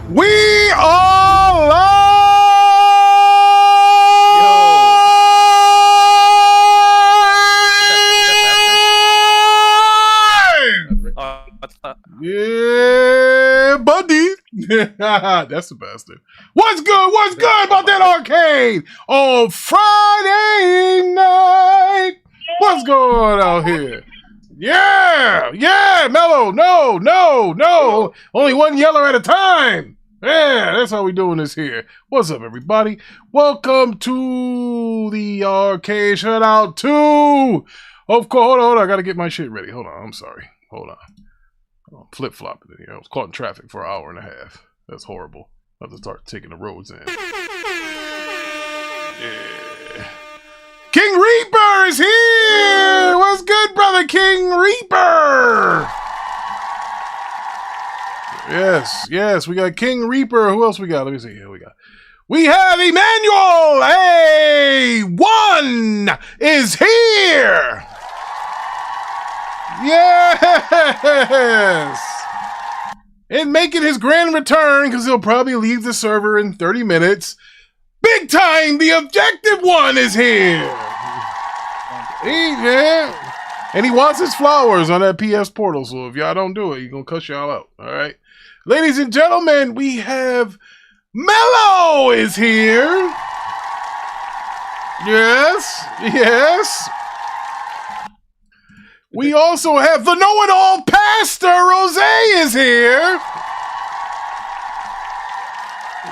We are live! Yeah, buddy. That's the bastard. What's good? What's good about that arcade on Friday night? What's going on here? Yeah, Mello. No. Only one yeller at a time. Yeah, that's how we doing this here. What's up, everybody? Welcome to the arcade. Shout out to, of course, hold on. I got to get my shit ready. Hold on. I'm sorry. Hold on. Flip-flopping in here. I was caught in traffic for an hour and a half. That's horrible. I have to start taking the roads in. Yeah. King Reaper is here! What's good, brother King Reaper? Yes, we got King Reaper. Who else we got? Let me see. Here we have Emmanuel A1 is here! Yes! And making his grand return, because he'll probably leave the server in 30 minutes. Big time, the Objective One is here! Yeah. And he wants his flowers on that PS portal, so if y'all don't do it, he's going to cuss y'all out, all right? Ladies and gentlemen, we have Mello is here. Yes. We also have the know-it-all Pastor Rose is here.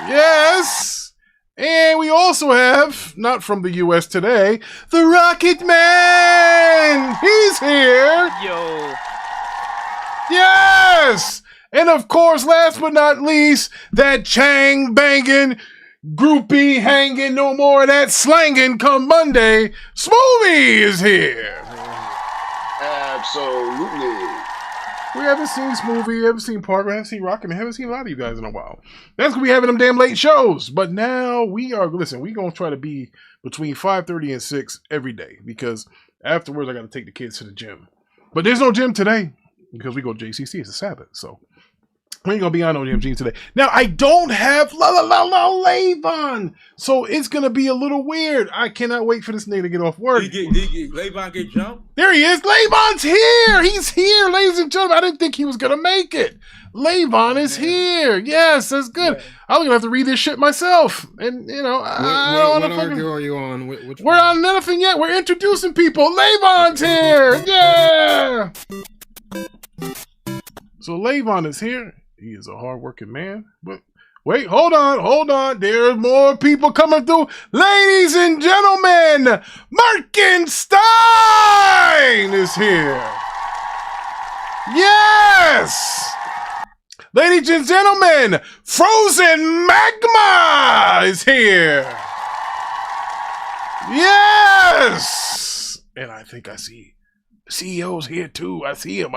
Yes. And we also have, not from the U.S. today, the Rocket Man. He's here. Yo. Yes. And of course, last but not least, that Chang banging, groupie hanging, no more of that slanging come Monday, Smoothie is here. Absolutely. We haven't seen Smoothie, haven't seen Parker, haven't seen Rocket, haven't seen a lot of you guys in a while. That's gonna be having them damn late shows. But now we're gonna try to be between 5:30 and 6 every day because afterwards I gotta take the kids to the gym. But there's no gym today because we go to JCC, it's a Sabbath, so we ain't gonna be on no MGs today. Now I don't have Lavon, so it's gonna be a little weird. I cannot wait for this nigga to get off work. Did Lavon get jumped? There he is. Lavon's here. He's here, ladies and gentlemen. I didn't think he was gonna make it. Lavon is here. Yes, that's good. Yeah. I'm gonna have to read this shit myself. And you know, what article are you on? Which we're on nothing yet. We're introducing people. Lavon's here. Yeah. So Lavon is here. He is a hard-working man. But wait, hold on. There's more people coming through. Ladies and gentlemen, Merkenstein is here. Yes! Ladies and gentlemen, Frozen Magma is here. Yes! And I think I see CEO's here too. I see him,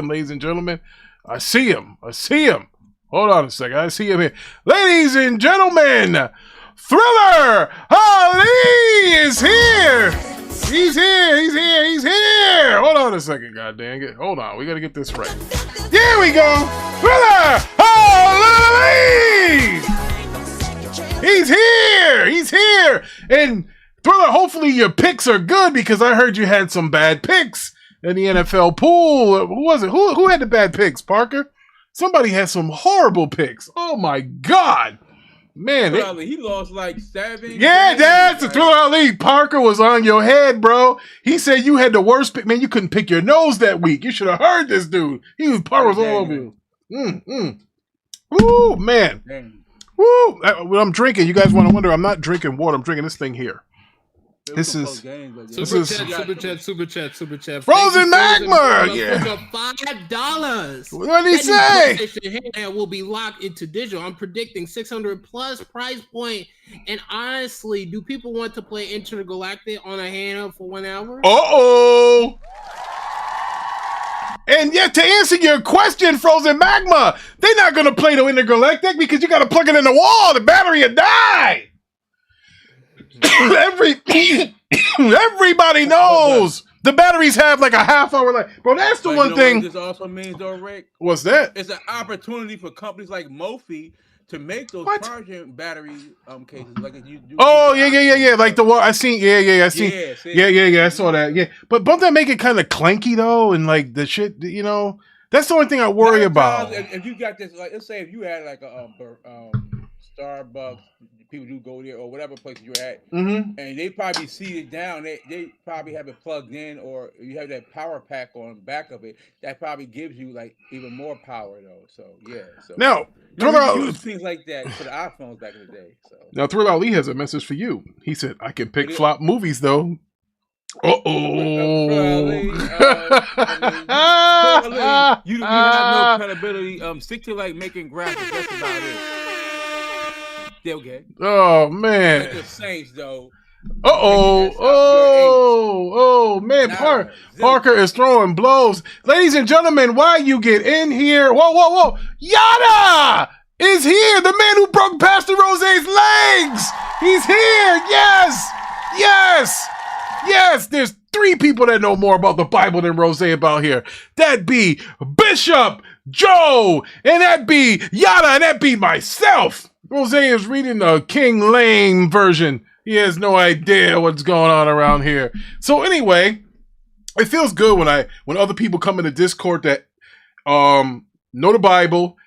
ladies and gentlemen. I see him. Hold on a second. I see him here. Ladies and gentlemen, Thriller Ali is here. He's here. Hold on a second, god dang it. Hold on. We got to get this right. Here we go. Thriller Ali! He's here. And Thriller, hopefully your picks are good because I heard you had some bad picks in the NFL pool. Who was it? Who had the bad picks, Parker? Somebody had some horrible picks. Oh my God. Man. He lost like 7. Yeah, that's the Thriller Ali. Parker was on your head, bro. He said you had the worst pick. Man, you couldn't pick your nose that week. You should have heard this dude. Parker was all over you. Ooh, man. Dang. Woo. What I'm drinking, you guys want to wonder, I'm not drinking water. I'm drinking this thing here. This is super chat. Frozen Magma. Yeah. $5. What did he say? And will be locked into digital. I'm predicting 600 plus price point. And honestly, do people want to play Intergalactic on a handheld for 1 hour? Uh-oh. And yet, to answer your question, Frozen Magma, they're not going to play the Intergalactic because you got to plug it in the wall. The battery will die. Everybody knows the batteries have like a half hour life. Bro, that's the one thing. What this also means, though, Rick? What's that? It's an opportunity for companies like Mophie to make those What? charging battery cases, like if you do. Oh yeah. Like the one I seen. Yeah. I seen. Yeah, see? Yeah. I saw that. Yeah, but don't that make it kind of clanky though? And like the shit, you know, that's the only thing I worry about. If you got this, like let's say if you had like a Starbucks, people do go there or whatever place you're at, Mm-hmm. and they probably seated down. They probably have it plugged in, or you have that power pack on the back of it. That probably gives you like even more power though. So yeah. So Now, we used things like that for the iPhones back in the day. So now Thriller Ali has a message for you. He said, "I can pick What is- flop movies though." Probably, you have no credibility. Stick to like making graphics. That's about it. They're okay. Oh Like man. the Saints though. Oh man, Parker is throwing blows. Ladies and gentlemen, why you get in here? Whoa. Yada is here. The man who broke Pastor Rose's legs. He's here. Yes. There's 3 people that know more about the Bible than Rose about here. That be Bishop Joe, and that be Yada, and that be myself. Rose is reading the King Lame version. He has no idea what's going on around here. So anyway, it feels good when other people come into Discord that know the Bible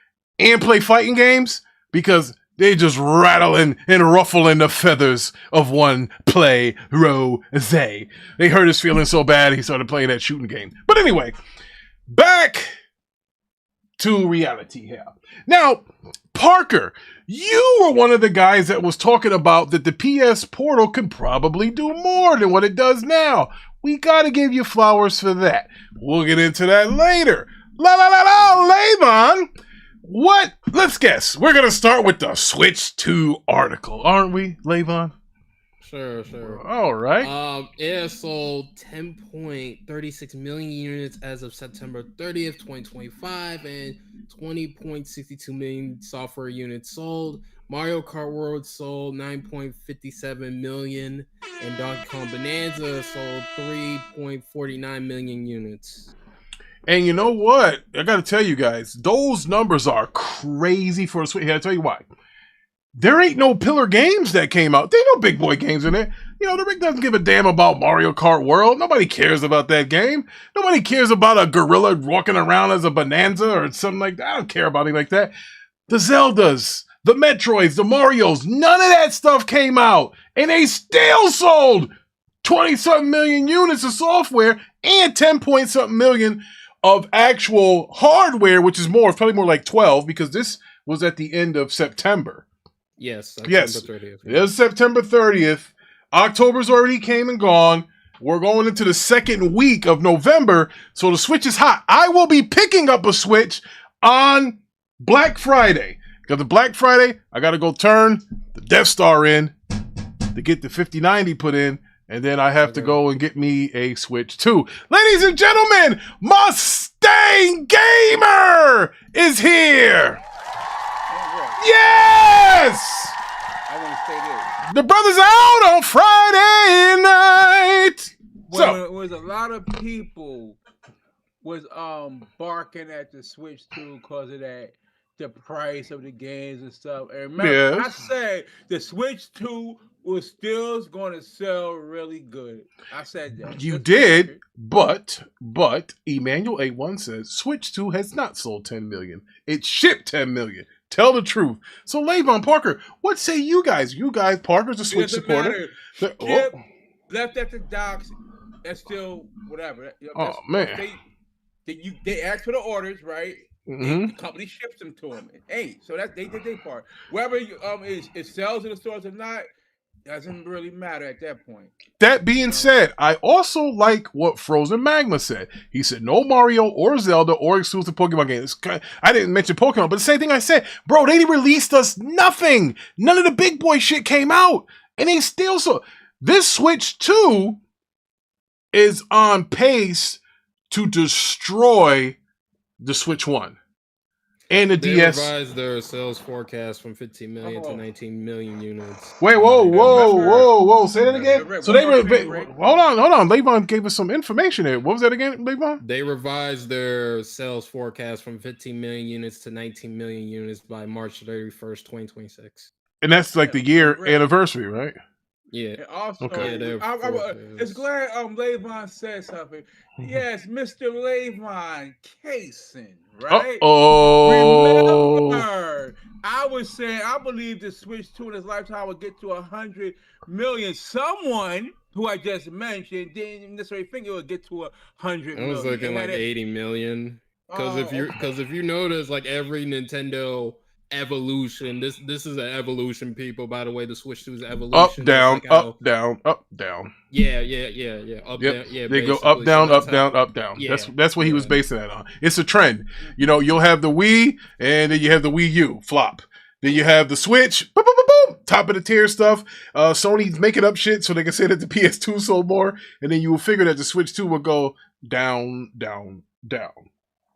and play fighting games, because they just rattling and ruffling the feathers of one play Rose. They hurt his feelings so bad he started playing that shooting game. But anyway, back to reality here. Now, Parker, you were one of the guys that was talking about that the PS Portal can probably do more than what it does now. We got to give you flowers for that. We'll get into that later. Lavon. What? Let's guess. We're going to start with the Switch 2 article, aren't we, Lavon? Sure. All right. It has sold 10.36 million units as of September 30th, 2025, and 20.62 million software units sold. Mario Kart World sold 9.57 million, and Donkey Kong Bonanza sold 3.49 million units. And you know what? I got to tell you guys, those numbers are crazy for a Switch. I'll tell you why. There ain't no pillar games that came out. There ain't no big boy games in there. You know, the Rick doesn't give a damn about Mario Kart World. Nobody cares about that game. Nobody cares about a gorilla walking around as a bonanza or something like that. I don't care about anything like that. The Zeldas, the Metroids, the Marios, none of that stuff came out. And they still sold 20-something million units of software and 10-point-something million of actual hardware, which is more, it's probably more like 12, because this was at the end of September. Yes, September 30th. It is September 30th. October's already came and gone. We're going into the second week of November, so the Switch is hot. I will be picking up a Switch on Black Friday. Because the Black Friday, I got to go turn the Death Star in to get the 5090 put in, and then I have to go and get me a Switch 2. Ladies and gentlemen, Mustang Gamer is here. Yes! I want to say this. The brother's out on Friday night. Was a lot of people was barking at the Switch 2 because of that, the price of the games and stuff. And remember, I said the Switch 2 was still going to sell really good. I said that. You did, but Emmanuel A1 says Switch 2 has not sold 10 million. It shipped 10 million. Tell the truth. So, Lavon, Parker, what say you guys? You guys, Parker's a Switch supporter. Left at the docks, that's still whatever. Oh, man. They asked for the orders, right? Mm-hmm. The company ships them to them. Hey, so that they did their part. Whether it sells in the stores or not, doesn't really matter at that point. That being said, I also like what Frozen Magma said. He said no Mario or Zelda or exclusive Pokemon games. I didn't mention Pokemon, but the same thing I said. Bro, they released us nothing. None of the big boy shit came out. And they still so. This Switch 2 is on pace to destroy the Switch 1. And the they DS revised their sales forecast from 15 million to 19 million units. Wait, whoa! Say that again. Rick, So hold on. Levon gave us some information there. What was that again, Levon? They revised their sales forecast from 15 million units to 19 million units by March 31st, 2026. And that's like the year anniversary, right? Yeah. And also, okay. It's glad Levon said something. Yes, Mr. Levon Kaysen, right? Remember, I was saying I believe the Switch 2 in his lifetime will get to 100 million. Someone who I just mentioned didn't necessarily think it would get to 100 million. I was looking like 80 million. Because if you notice, like every Nintendo evolution, this is an evolution, people. By the way, the Switch 2 is evolution. Up, down, like how, up, down, up, down. Yeah. Up, yep. down. Yeah, they go up, down, up, down, up, down. Yeah, that's what he was basing that on. It's a trend. You know, you'll have the Wii, and then you have the Wii U flop. Then you have the Switch, boom, boom, boom, boom, top of the tier stuff. Sony's making up shit so they can say that the PS2 sold more, and then you will figure that the Switch 2 will go down, down, down.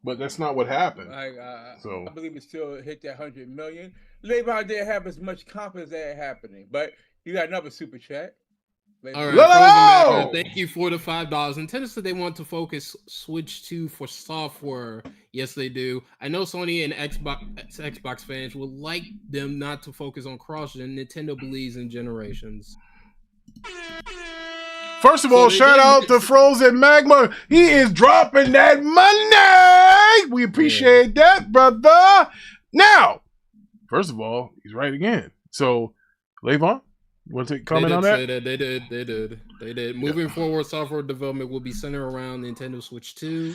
But that's not what happened. I believe it still hit that 100 million. Levon didn't have as much confidence that happening, but you got another super chat. All right, thank you for the $5. Nintendo said they want to focus Switch 2 for software. Yes, they do. I know Sony and Xbox fans would like them not to focus on cross-gen. Nintendo believes in generations. First of all, shout out to Frozen Magma. He is dropping that money. We appreciate that, brother. Now, first of all, he's right again. So, Levon, want to comment on that? They did. Moving forward, software development will be centered around Nintendo Switch 2.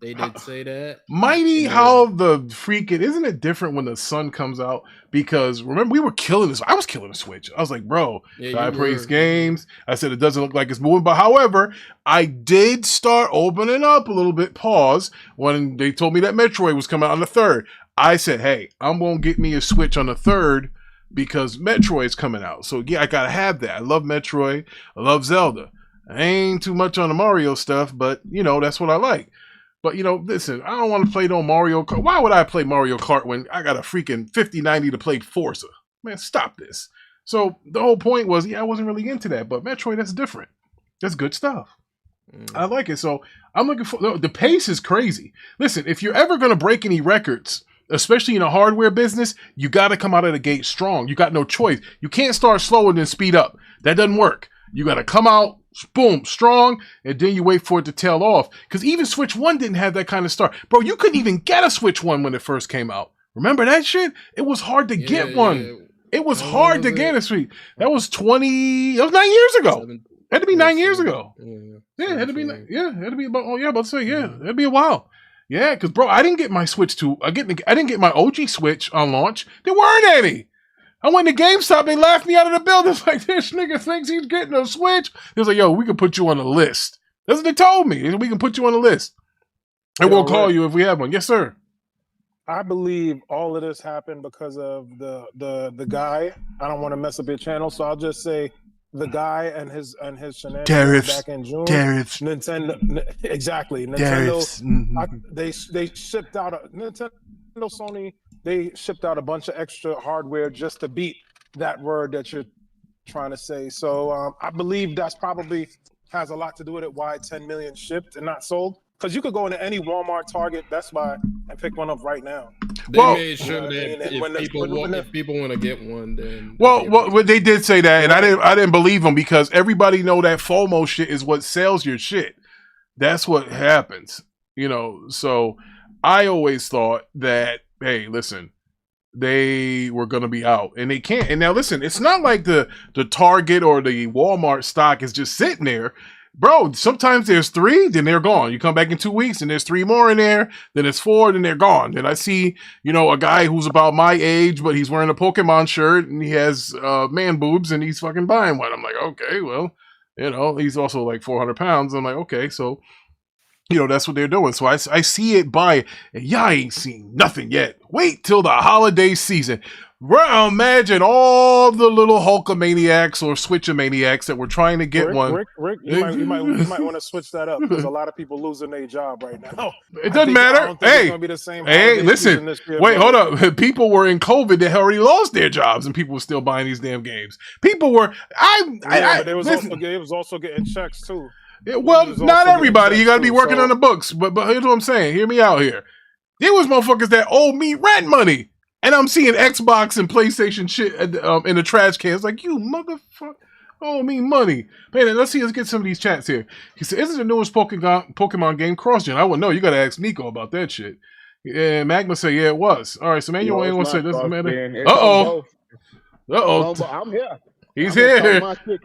They did say that. Mighty how the freaking, isn't it different when the sun comes out? Because remember, we were killing this. I was killing the Switch. I was like, bro, I praise games. I said it doesn't look like it's moving. But however, I did start opening up a little bit, pause, when they told me that Metroid was coming out on the 3rd. I said, hey, I'm going to get me a Switch on the 3rd because Metroid's coming out. So yeah, I got to have that. I love Metroid. I love Zelda. I ain't too much on the Mario stuff, but you know, that's what I like. But, you know, listen, I don't want to play no Mario Kart. Why would I play Mario Kart when I got a freaking 5090 to play Forza? Man, stop this. So the whole point was, I wasn't really into that. But Metroid, that's different. That's good stuff. I like it. So I'm looking for, the pace is crazy. Listen, if you're ever going to break any records, especially in a hardware business, you got to come out of the gate strong. You got no choice. You can't start slow and then speed up. That doesn't work. You got to come out, boom, strong, and then you wait for it to tail off. Because even Switch 1 didn't have that kind of start. Bro, you couldn't even get a Switch 1 when it first came out. Remember that shit? It was hard to get one. Yeah. It was hard to get a Switch. That was 9 years ago. It had to be 9 years ago. Yeah, it had to be, it had to be about, about to say, it'd be a while. Yeah, because, bro, I didn't get my Switch 2. I didn't get my OG Switch on launch. There weren't any. I went to GameStop, they laughed me out of the building. It's like, this nigga thinks he's getting a Switch. He was like, yo, we can put you on the list. That's what they told me. We can put you on the list. And we'll call you if we have one. Yes, sir. I believe all of this happened because of the guy. I don't want to mess up your channel, so I'll just say the guy and his shenanigans back in June. Tariffs. Nintendo, exactly. Nintendo. Tariffs. They shipped out Nintendo, Sony. They shipped out a bunch of extra hardware just to beat that word that you're trying to say. So I believe that's probably has a lot to do with it. Why 10 million shipped and not sold? Because you could go into any Walmart, Target, Best Buy, and pick one up right now. They made sure that if people want to get one, then they did say that, and I didn't believe them because everybody know that FOMO shit is what sells your shit. That's what happens, you know. So I always thought that, hey, listen, they were going to be out, and they can't. And now, listen, it's not like the Target or the Walmart stock is just sitting there. Bro, sometimes there's 3, then they're gone. You come back in 2 weeks, and there's 3 more in there, then it's 4, then they're gone. Then I see, you know, a guy who's about my age, but he's wearing a Pokemon shirt, and he has man boobs, and he's fucking buying one. I'm like, okay, well, you know, he's also like 400 pounds. I'm like, okay, so that's what they're doing. So I see it by, and y'all ain't seen nothing yet. Wait till the holiday season. Imagine all the little Hulkamaniacs or Switchamaniacs that were trying to get one. Rick, you might want to switch that up because a lot of people losing their job right now. It doesn't matter. Hey, listen. Wait, hold up. People were in COVID that already lost their jobs, and people were still buying these damn games. People were. But they was also getting checks too. Well, not everybody. You got to be working on the books. But here's what I'm saying. Hear me out here. There was motherfuckers that owe me rent money. And I'm seeing Xbox and PlayStation shit in the trash can. It's like, you motherfucker owe me money. Man, let's get some of these chats here. He said, isn't the newest Pokemon game cross-gen? I wouldn't know. You got to ask Nico about that shit. Yeah, Magma said, yeah, it was. All right, so man, you ain't want to say this, man. Uh-oh. I'm here. He's here.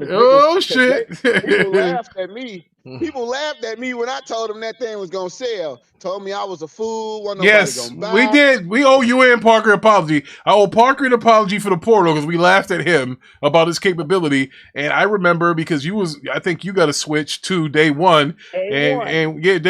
Oh, shit. People laughed at me. People laughed at me when I told them that thing was going to sell. Told me I was a fool. Yes, we did. We owe you and Parker an apology. I owe Parker an apology for the portal because we laughed at him about his capability. And I remember because I think you got a Switch to day one. Day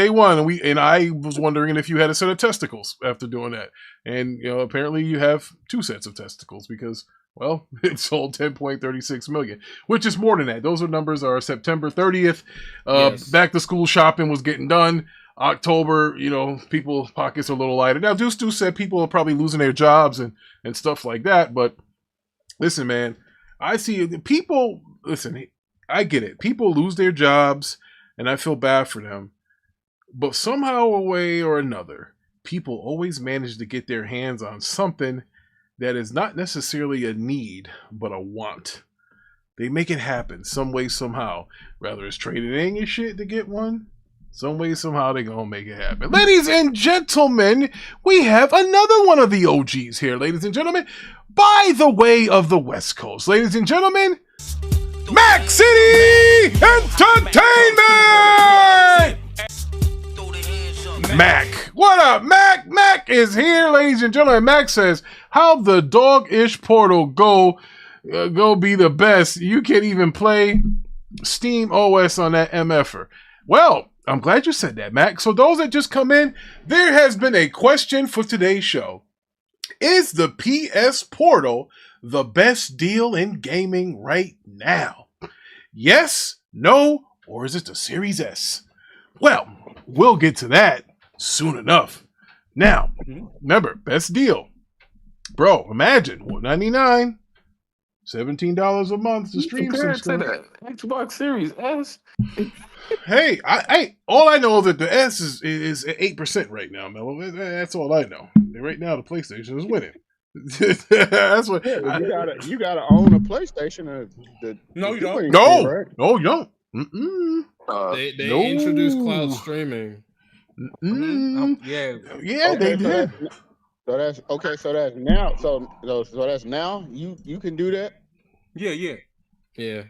one. And I was wondering if you had a set of testicles after doing that. And, apparently you have 2 sets of testicles because... well, it sold 10.36 million, which is more than that. Those numbers are September 30th. Yes. Back to school shopping was getting done. October, people's pockets are a little lighter. Now, Deuce said people are probably losing their jobs and stuff like that. But listen, man, I see people. Listen, I get it. People lose their jobs, and I feel bad for them. But somehow, a way or another, people always manage to get their hands on something that is not necessarily a need, but a want. They make it happen some way, somehow. Rather it's trading in your shit to get one. Some way, somehow, they're going to make it happen. Ladies and gentlemen, we have another one of the OGs here, ladies and gentlemen. By the way of the West Coast, ladies and gentlemen, Mac City Entertainment! Mac. What up, Mac? Mac is here, ladies and gentlemen. Mac says, how the dog-ish portal go be the best. You can't even play Steam OS on that MFer. Well, I'm glad you said that, Mac. So those that just come in, there has been a question for today's show. Is the PS Portal the best deal in gaming right now? Yes, no, or is it the Series S? Well, we'll get to that soon enough. Now, remember, best deal. Bro, imagine $199, $17 a month to stream some stuff. Xbox Series S. Hey, I all I know is that the S is at 8% right now, Mello. That's all I know. Right now, the PlayStation is winning. That's what you gotta own a PlayStation. No, you don't. No, you don't. They introduced cloud streaming. Yeah, they did. So that's okay. So that's now. So that's now. You can do that. Yeah. Yeah.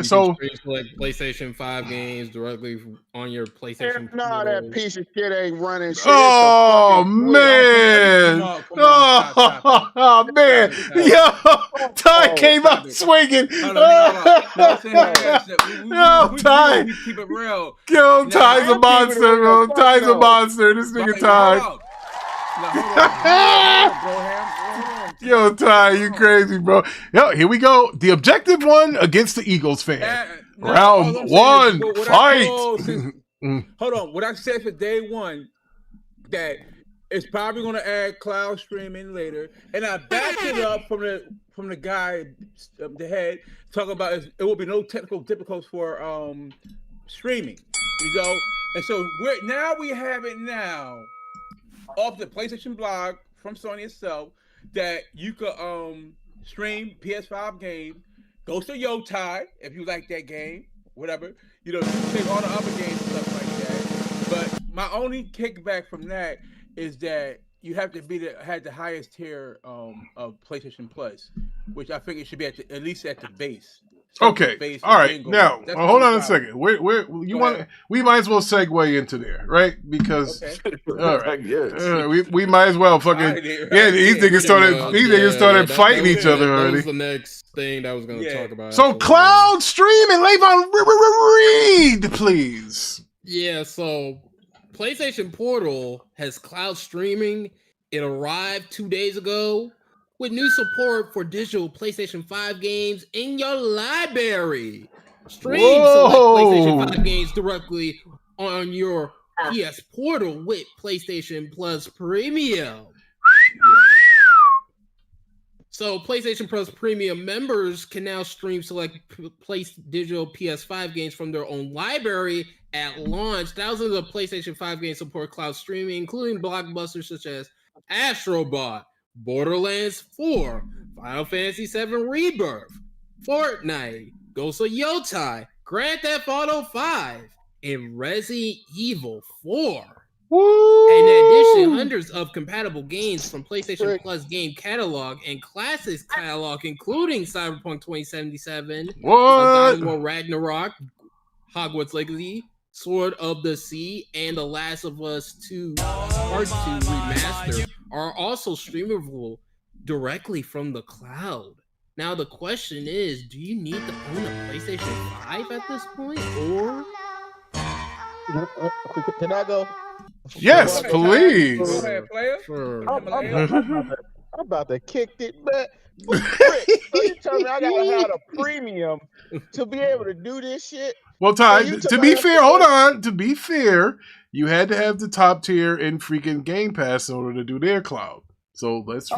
So like PlayStation 5 games directly on your PlayStation. No, that piece of shit ain't running shit. Oh man! Oh man! Yo, Ty came out swinging. No, Ty. Keep it real. Yo, Ty's a monster, bro. Ty's a monster. This nigga Ty. Yo, Ty, you crazy, bro. Yo, here we go. The objective one against the Eagles fan. Round one, fight. Hold on. What I said for day one, that it's probably going to add cloud streaming later, and I backed it up from the guy, the head, talking about it will be no technical difficulties for streaming, and so we have it now off the PlayStation blog from Sony itself that you could stream PS5 game, Ghost of Yotai if you like that game, whatever. You take all the other games and stuff like that. But my only kickback from that is that you have to had the highest tier of PlayStation Plus, which I think it should be at least at the base. Okay. All right. Now, hold on a second. We might as well segue into there, right? Because all right, we might as well fucking these niggas started fighting each other already. That was the next thing that I was going to talk about. So cloud streaming, Levon, read, please. Yeah, so PlayStation Portal has cloud streaming. It arrived 2 days ago with new support for digital PlayStation 5 games in your library. Stream select PlayStation 5 games directly on your PS Portal with PlayStation Plus Premium. So PlayStation Plus Premium members can now stream select digital PS5 games from their own library at launch. Thousands of PlayStation 5 games support cloud streaming, including blockbusters such as Astro Bot, Borderlands 4, Final Fantasy VII Rebirth, Fortnite, Ghost of Yotai, Grand Theft Auto 5, and Resident Evil 4. Woo! And in addition, hundreds of compatible games from PlayStation Plus game catalog and classics catalog, including Cyberpunk 2077, God of War Ragnarok, Hogwarts Legacy, Sword of the Sea, and The Last of Us 2 Part 2 Remastered, are also streamable directly from the cloud. Now the question is, do you need to own a PlayStation 5 at this point, or? Can I go? Yes, please. Go ahead, player. Sure. I'm about to kick it, but Rick, so you tell me I gotta have a premium to be able to do this shit? Well, Ty, to be fair, hold on. To be fair, you had to have the top tier in freaking Game Pass in order to do their cloud. So let's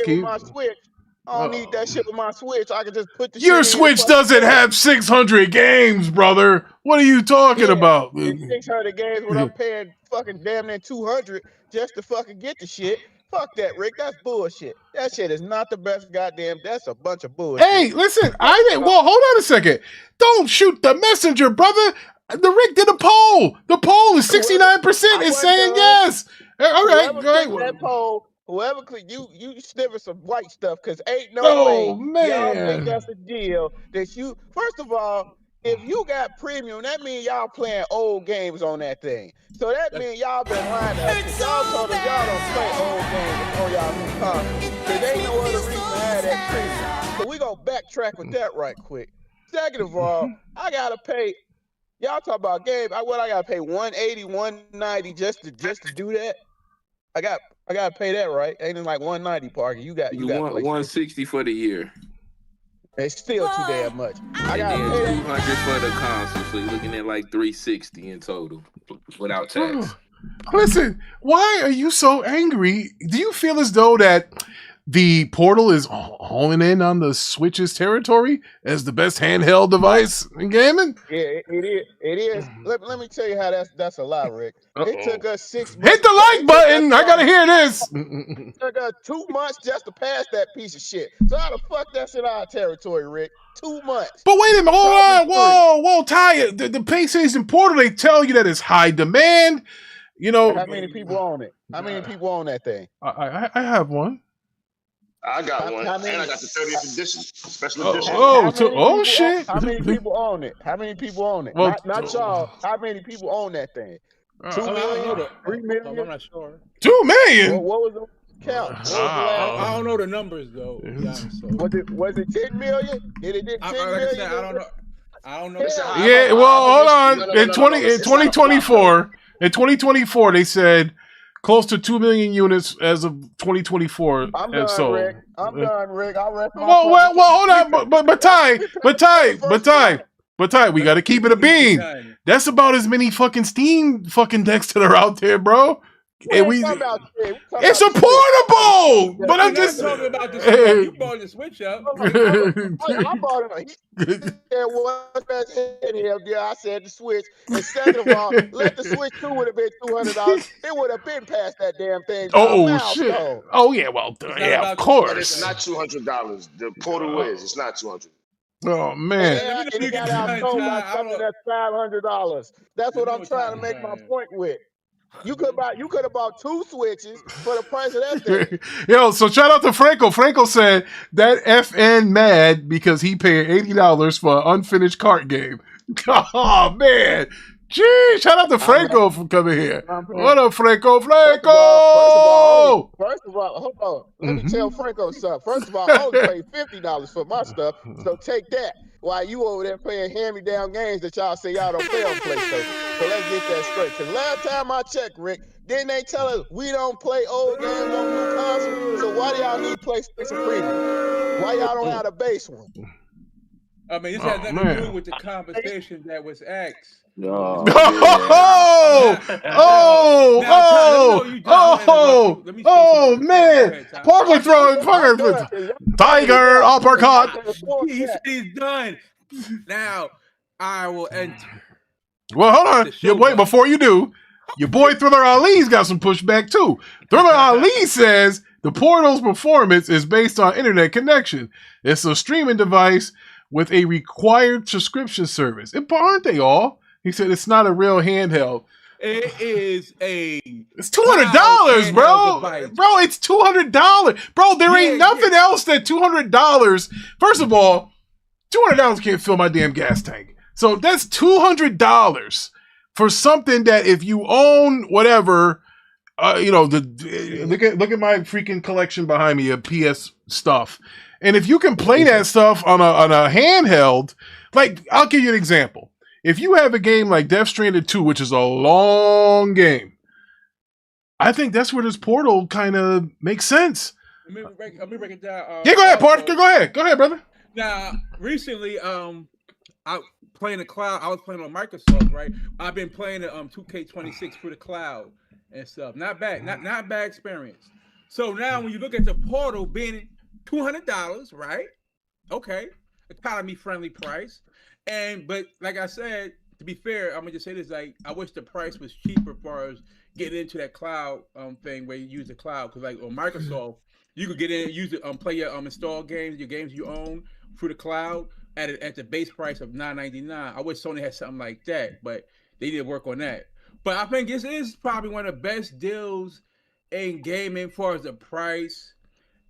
keep. My Switch. I don't need that shit with my Switch. I can just put the Your Switch doesn't have 600 games, brother. What are you talking about? 600 games when I'm paying fucking damn near 200 just to fucking get the shit. Fuck that, Rick. That's bullshit. That shit is not the best goddamn. That's a bunch of bullshit. Hey, listen. Well, hold on a second. Don't shoot the messenger, brother. The Rick did a poll. The poll is 69% is saying yes. All right. That poll. Whoever could you sniffing some white stuff, because ain't no way y'all think that's a deal that you. First of all, if you got premium, that means y'all playing old games on that thing. So that means y'all been lying to us. Y'all told us y'all don't play old games on y'all new consoles. Cause ain't no other reason to have that premium. So we gonna backtrack with that right quick. Second of all, I gotta pay. Y'all talk about games. I gotta pay $180, $190 just to do that. I gotta pay that, right? Ain't it like $190, Parker? You got $160 for the year. It's still too damn much. I got $200 for the console, so you're looking at like $360 in total without tax. Listen, why are you so angry? Do you feel as though that the Portal is honing in on the Switch's territory as the best handheld device in gaming? Yeah, it is. Let me tell you how that's a lie, Rick. It took us 6 months. Hit the like button. I gotta hear this. It took us 2 months just to pass that piece of shit. So how the fuck that's in our territory, Rick? 2 months. But wait a minute. Hold on. Whoa, Ty. The PlayStation Portal, they tell you that it's high demand. You know. How many people own it? How many people own that thing? I have one. I got one, and I got the 30th edition, special edition. Shit! How many people own it? How many people own it? Well, not y'all. How many people own that thing? 2 million? 3 million? I'm not sure. 2 million? What was the count? I don't know the numbers though. Yeah, so. Was it 10 million? Did it 10 million? I don't know. Yeah. Well, hold on. In 2024, they said close to 2 million units as of 2024. I'm done, Rick. I'll rest my well, hold on. But Ty, we got to keep it a bean. That's about as many fucking Steam fucking decks that are out there, bro. It's a portable, but I'm just talking about the Switch. You bought the Switch up. I bought it. He said, "What's that handheld?" Yeah, I said the Switch. And second of all, let the Switch 2 would have been $200. It would have been past that damn thing. Oh shit! Oh yeah, well yeah, of course. But it's not $200. The Portal is. It's not $200. Oh man! And it got outsold by something that's $500. That's what I'm trying to make my point with. You could have bought 2 Switches for the price of that thing. Yo, so shout out to Franco. Franco said that FN mad because he paid $80 for an unfinished cart game. Oh man. Gee, shout out to Franco for coming here. What up, Franco? First of all, hold on. Let me tell Franco something. First of all, I only paid $50 for my stuff, so take that. while you over there playing hand-me-down games that y'all say y'all don't play on PlayStation. So let's get that straight. Because last time I checked, Rick, didn't they tell us we don't play old games on new consoles? So why do y'all need PlayStation Premium? Why y'all don't have a base one? I mean, this has nothing to do with the conversation that was asked. Oh man! Parker throwing Tiger uppercut. He's done. Now I will enter. Well, hold on, your boy. Before you do, your boy Thriller Ali's got some pushback too. Thriller Ali says the Portal's performance is based on internet connection. It's a streaming device with a required subscription service. Aren't they all? He said it's not a real handheld. It is It's $200, bro. Bro, it's $200. Bro, there ain't nothing else that $200. First of all, $200 can't fill my damn gas tank. So that's $200 for something that if you own whatever, look at my freaking collection behind me of PS stuff. And if you can play that stuff on a handheld, like I'll give you an example. If you have a game like Death Stranding 2, which is a long game, I think that's where this Portal kind of makes sense. Let me break it down. Go ahead, Parker. Go ahead, brother. Now, recently, I playing the cloud. I was playing on Microsoft, right? I've been playing the 2K26 for the cloud and stuff. Not bad, not bad experience. So now, when you look at the Portal being $200, right? Okay, economy friendly price. But like I said, to be fair, I'm gonna just say this: like I wish the price was cheaper as far as getting into that cloud thing where you use the cloud. Because like on Microsoft, you could get in, use it, play your install games, your games you own through the cloud at the base price of $9.99. I wish Sony had something like that, but they need to work on that. But I think this is probably one of the best deals in gaming as far as the price.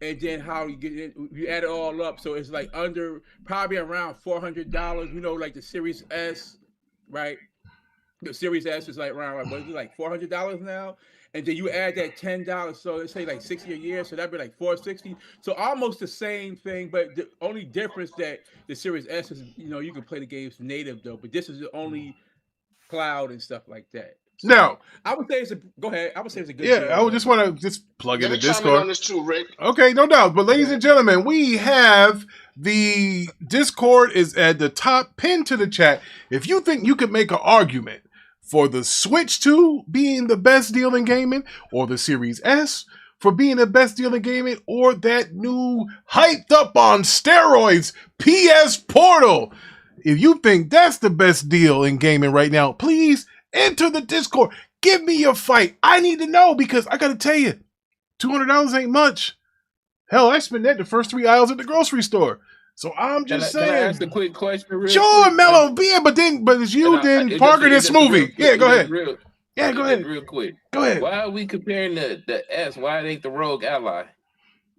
And then how you get it, you add it all up, so it's like probably around $400. You know, like the Series S, right? The Series S is like around like $400 now, and then you add that $10, so let's say like $60 a year, so that'd be like $460. So almost the same thing, but the only difference that the Series S is, you can play the games native though, but this is the only cloud and stuff like that. So now, I would say go ahead. I would say it's a good deal. I would just want to plug in the Discord. On this too, Rick. Okay, no doubt. But ladies and gentlemen, we have the Discord is at the top, pinned to the chat. If you think you could make an argument for the Switch 2 being the best deal in gaming, or the Series S for being the best deal in gaming, or that new hyped up on steroids PS Portal, if you think that's the best deal in gaming right now, please enter the Discord. Give me your fight. I need to know, because I got to tell you, $200 ain't much. Hell, I spent that the first 3 aisles at the grocery store. So I'm just saying. Can I ask a quick question? Sure, Mello. Yeah, but it's you, then Parker, this movie. Yeah, go ahead. Go ahead. Real quick. Go ahead. Why are we comparing the S? Why it ain't the Rogue Ally?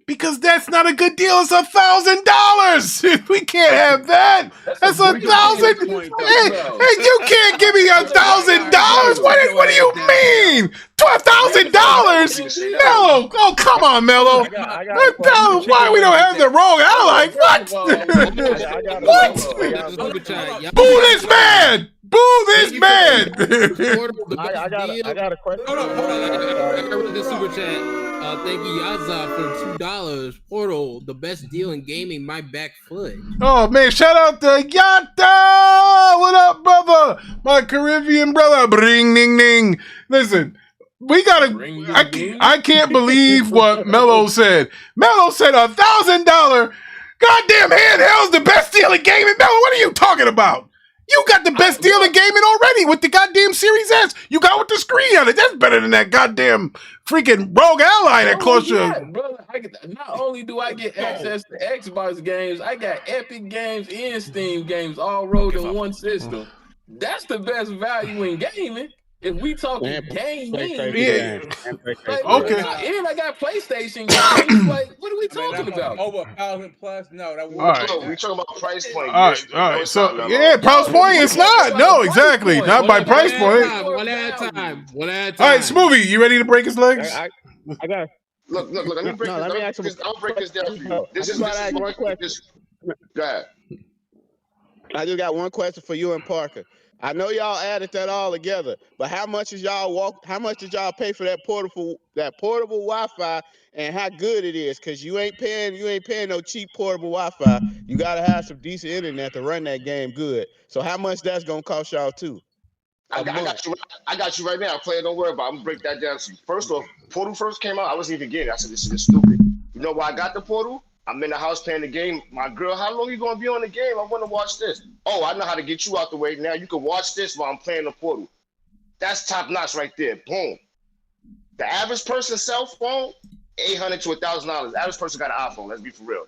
Because that's not a good deal. It's $1,000. We can't have that. That's $1,000. Hey, you can't give me $1,000. What do you mean? $12,000? Mello. Oh, come on, Mello. Why we don't have the Rogue Ally? What? Boo this man. Boo this man. I got a question. Hold on. I read the super chat. Thank you, Yaza, for $2. Portal, the best deal in gaming, my back foot. Oh, man, shout out to Yata! What up, brother? My Caribbean brother. Bring, ding, ding. Listen, we gotta... I can't believe what Mello said. Mello said $1,000 goddamn handheld's the best deal in gaming. Mello, what are you talking about? You got the best deal in gaming already with the goddamn Series S. You got with the screen on it. That's better than that goddamn freaking Rogue Ally that cost you. Brother, not only do I get access to Xbox games, I got Epic games and Steam games all rolled in one system. That's the best value in gaming. If we talking gaming, okay. And I got PlayStation games. Like, what are we talking about? Over $1,000 plus? No, that was We talking about price point. All right. So price point. It's not. No, exactly. Not by price point. One at a time. All right, Smoothie, you ready to break his legs? I got. Look. Let me break this. Let me ask I'll break this down for you. This is one question. Go ahead. I just got one question for you and Parker. I know y'all added that all together, but how much did y'all pay for that portable Wi-Fi, and how good it is? Cause you ain't paying no cheap portable Wi-Fi. You gotta have some decent internet to run that game good. So how much that's gonna cost y'all too? I got you right now. Play it, don't worry about it. I'm gonna break that down to you. First off, Portal first came out, I wasn't even getting it. I said, this shit is stupid. You know why I got the Portal? I'm in the house playing the game. My girl, how long you gonna be on the game? I wanna watch this. Oh, I know how to get you out the way. Now you can watch this while I'm playing the Portal. That's top notch right there. Boom. The average person's cell phone, $800 to $1,000. The average person got an iPhone. Let's be for real.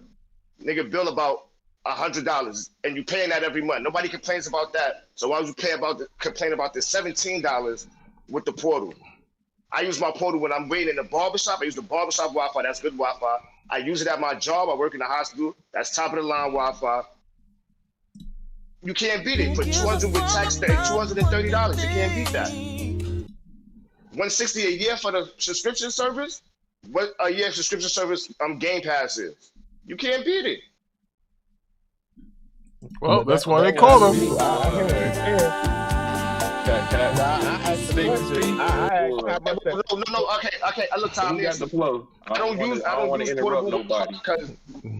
Nigga bill about $100, and you paying that every month. Nobody complains about that. So why would you complain about the $17 with the Portal? I use my Portal when I'm waiting in the barbershop. I use the barbershop Wi-Fi. That's good Wi-Fi. I use it at my job. I work in the hospital. That's top of the line Wi-Fi. You can't beat it. For $200 with tax, $230. You can't beat that. $160 a year for the subscription service. What a year subscription service Game Pass is. You can't beat it. Well, that's why they call them. No. Okay. Look, Tom, I don't use portable nobody because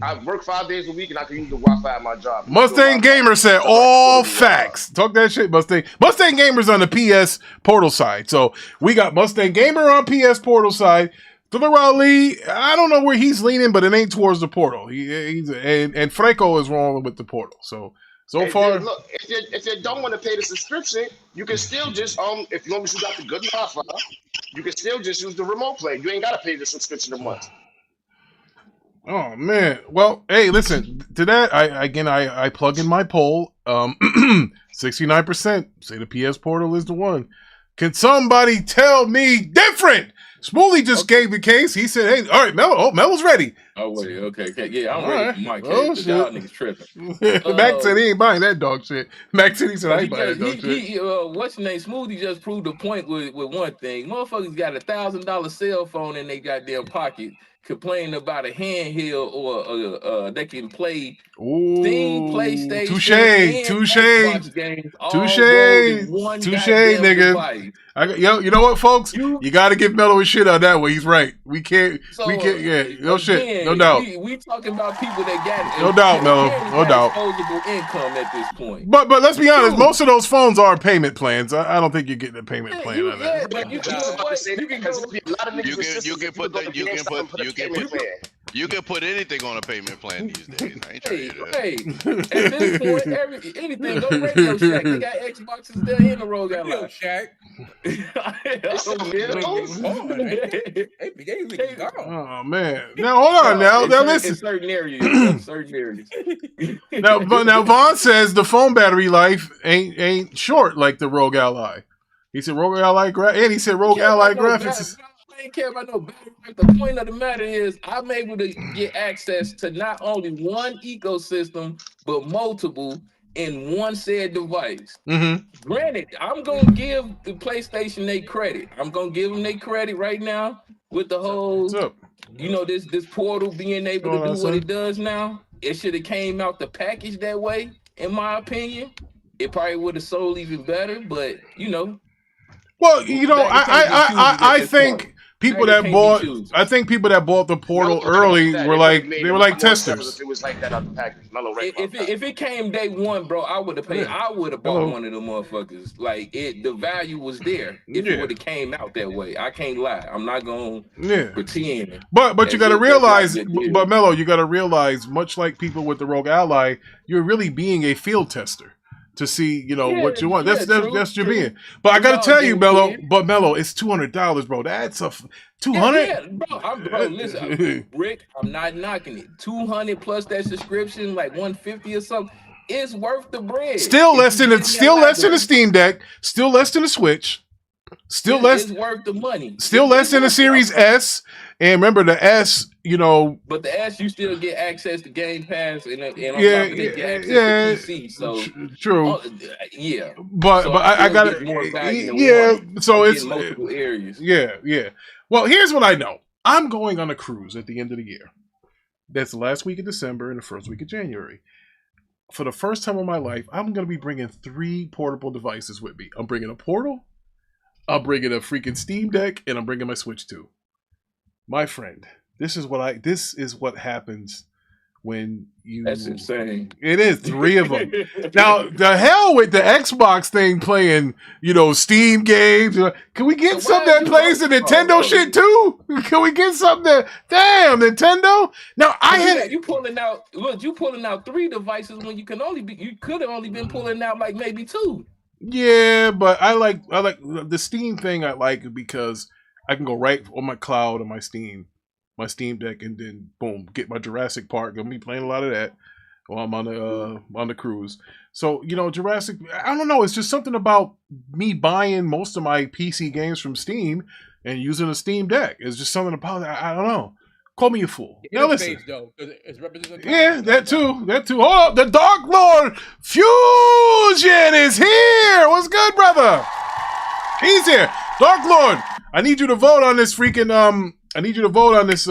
I work 5 days a week and I can use the Wi-Fi at my job. Mustang Gamer said all facts. Talk that shit, Mustang. Mustang Gamer's on the PS Portal side. So we got Mustang Gamer on PS Portal side. Deliver Ali, I don't know where he's leaning, but it ain't towards the Portal. And Franco is wrong with the Portal. So far, then, look, if you don't want to pay the subscription, you can still just as long as you got the good Wi-Fi, you can still just use the remote play. You ain't gotta pay the subscription a month. Oh man. Well, hey, listen, to that I plug in my poll. 69% say the PS Portal is the one. Can somebody tell me different? Smoothie just gave the case. He said, "Hey, all right, Mello. Oh, Mello's ready." Oh wait, okay. Yeah, I'm ready for my case. Y'all niggas tripping. Mac said he ain't buying that dog shit. Mac said he said I ain't buying that dog shit. What's your name? Smoothie just proved the point with one thing. Motherfuckers got $1,000 cell phone in their goddamn pocket, complaining about a handheld or they can play Steam, PlayStation, touche, nigga. You know what, folks? You got to give Mello his shit on that one. He's right. We can't. Yeah, no shit, no doubt. We talking about people that got no doubt, Mello, no doubt. Disposable income at this point. But let's be honest. Most of those phones are payment plans. I don't think you're getting a payment plan on that. Yeah, but you can put anything on a payment plan these days. I ain't trying to do that. Hey, at this point, anything go to Radio Shack. They got Xboxes there in the road. Got Radio Shack. Oh man! Now hold on. Now listen. In certain areas. Now Vaughn says the phone battery life ain't short like the Rogue Ally. He said Rogue Ally and he said Rogue Ally graphics. I ain't care about no battery life. The point of the matter is I'm able to get access to not only one ecosystem but multiple in one said device. Mm-hmm. Granted, I'm gonna give the PlayStation their credit. I'm gonna give them their credit right now with the whole, this Portal being able to do what it does now. It should have came out the package that way, in my opinion. It probably would have sold even better, but Well, I think people that bought the Portal early were like testers. It was like that on the package. If it came day one, bro, I would have paid. Yeah. I would have bought one of them motherfuckers. Like the value was there if it would have came out that way. I can't lie. I'm not gonna pretend. But you got to realize, but Mello, you got to realize, much like people with the Rogue Ally, you're really being a field tester to see, what you want. That's your being. But I gotta tell you, Mello. It's $200, bro. That's a $200. Yeah, bro. Listen, Rick, I'm not knocking it. $200 plus that subscription, like $150 or something. It's worth the bread. Still less than the Steam Deck. Still less than the Switch. It's worth the money. Still less than the Series S. And remember the S, But the S, you still get access to Game Pass, and on top of it, you get access to PC. So true. Yeah. But I got it. So it's multiple areas. Yeah. Well, here's what I know. I'm going on a cruise at the end of the year. That's the last week of December and the first week of January. for the first time in my life, I'm going to be bringing 3 portable devices with me. I'm bringing a Portal, I'm bringing a freaking Steam Deck, and I'm bringing my Switch 2. My friend, this is what happens when you... That's insane. It is 3 of them. Now, the hell with the Xbox thing playing, Steam games. Can we get something that plays the Nintendo shit too? Can we get something that... Damn, Nintendo? Now, you pulling out 3 devices when you could have only been pulling out like maybe 2. Yeah, but I like the Steam thing. I like because I can go right on my cloud on my Steam Deck, and then boom, get my Jurassic Park. Gonna be playing a lot of that while I'm on the cruise. So Jurassic. I don't know. It's just something about me buying most of my PC games from Steam and using a Steam Deck. It's just something about it. I don't know. Call me a fool. Now listen. Yeah, that too. Hold up, the Dark Lord Fusion is here. What's good, brother? He's here. Dark Lord, I need you to vote on this freaking I need you to vote on this.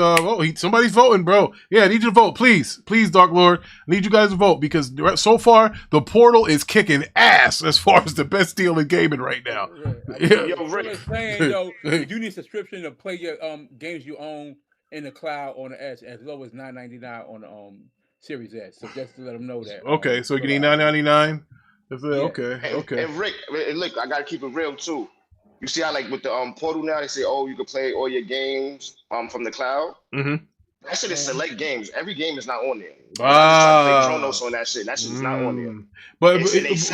Somebody's voting, bro. Yeah, I need you to vote, please, Dark Lord. I need you guys to vote because so far the Portal is kicking ass as far as the best deal in gaming right now. Yo, Rick, saying you need a subscription to play your games you own in the cloud on the S as low as $9.99 on the Series S. So just to let them know that. Okay, so you need $9.99. Okay. And Rick, look, I gotta keep it real too. You see how with the Portal now they say, you can play all your games from the cloud. Mm-hmm. That shit is select games. Every game is not on there. I play Kronos on that shit. That shit is not on there. But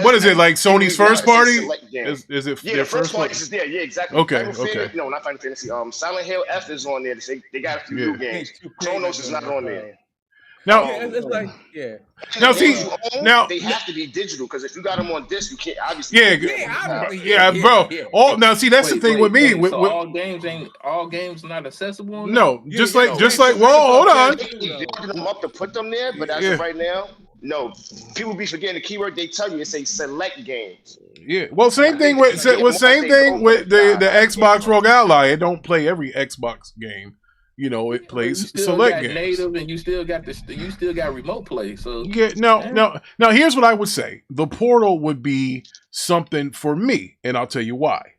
what is it like? Sony's first party? Is it? Yeah, the first party is there. Yeah, exactly. Okay. No, not Final Fantasy. Silent Hill F is on there. They got a few new games. Kronos is not on there. Now, it's like Now, see, they have to be digital because if you got them on disc, you can't obviously. Bro. Now, see, that's the thing with me. So all games not accessible. No, just like. Well, hold on. They put them up to put them there, but as of right now, no. People be forgetting the keyword. They tell you it's a select games. Yeah. Well, same thing with the Xbox Rogue Ally. It don't play every Xbox game. It plays select games. Native, and you still got remote play. So Now, here's what I would say: the Portal would be something for me, and I'll tell you why.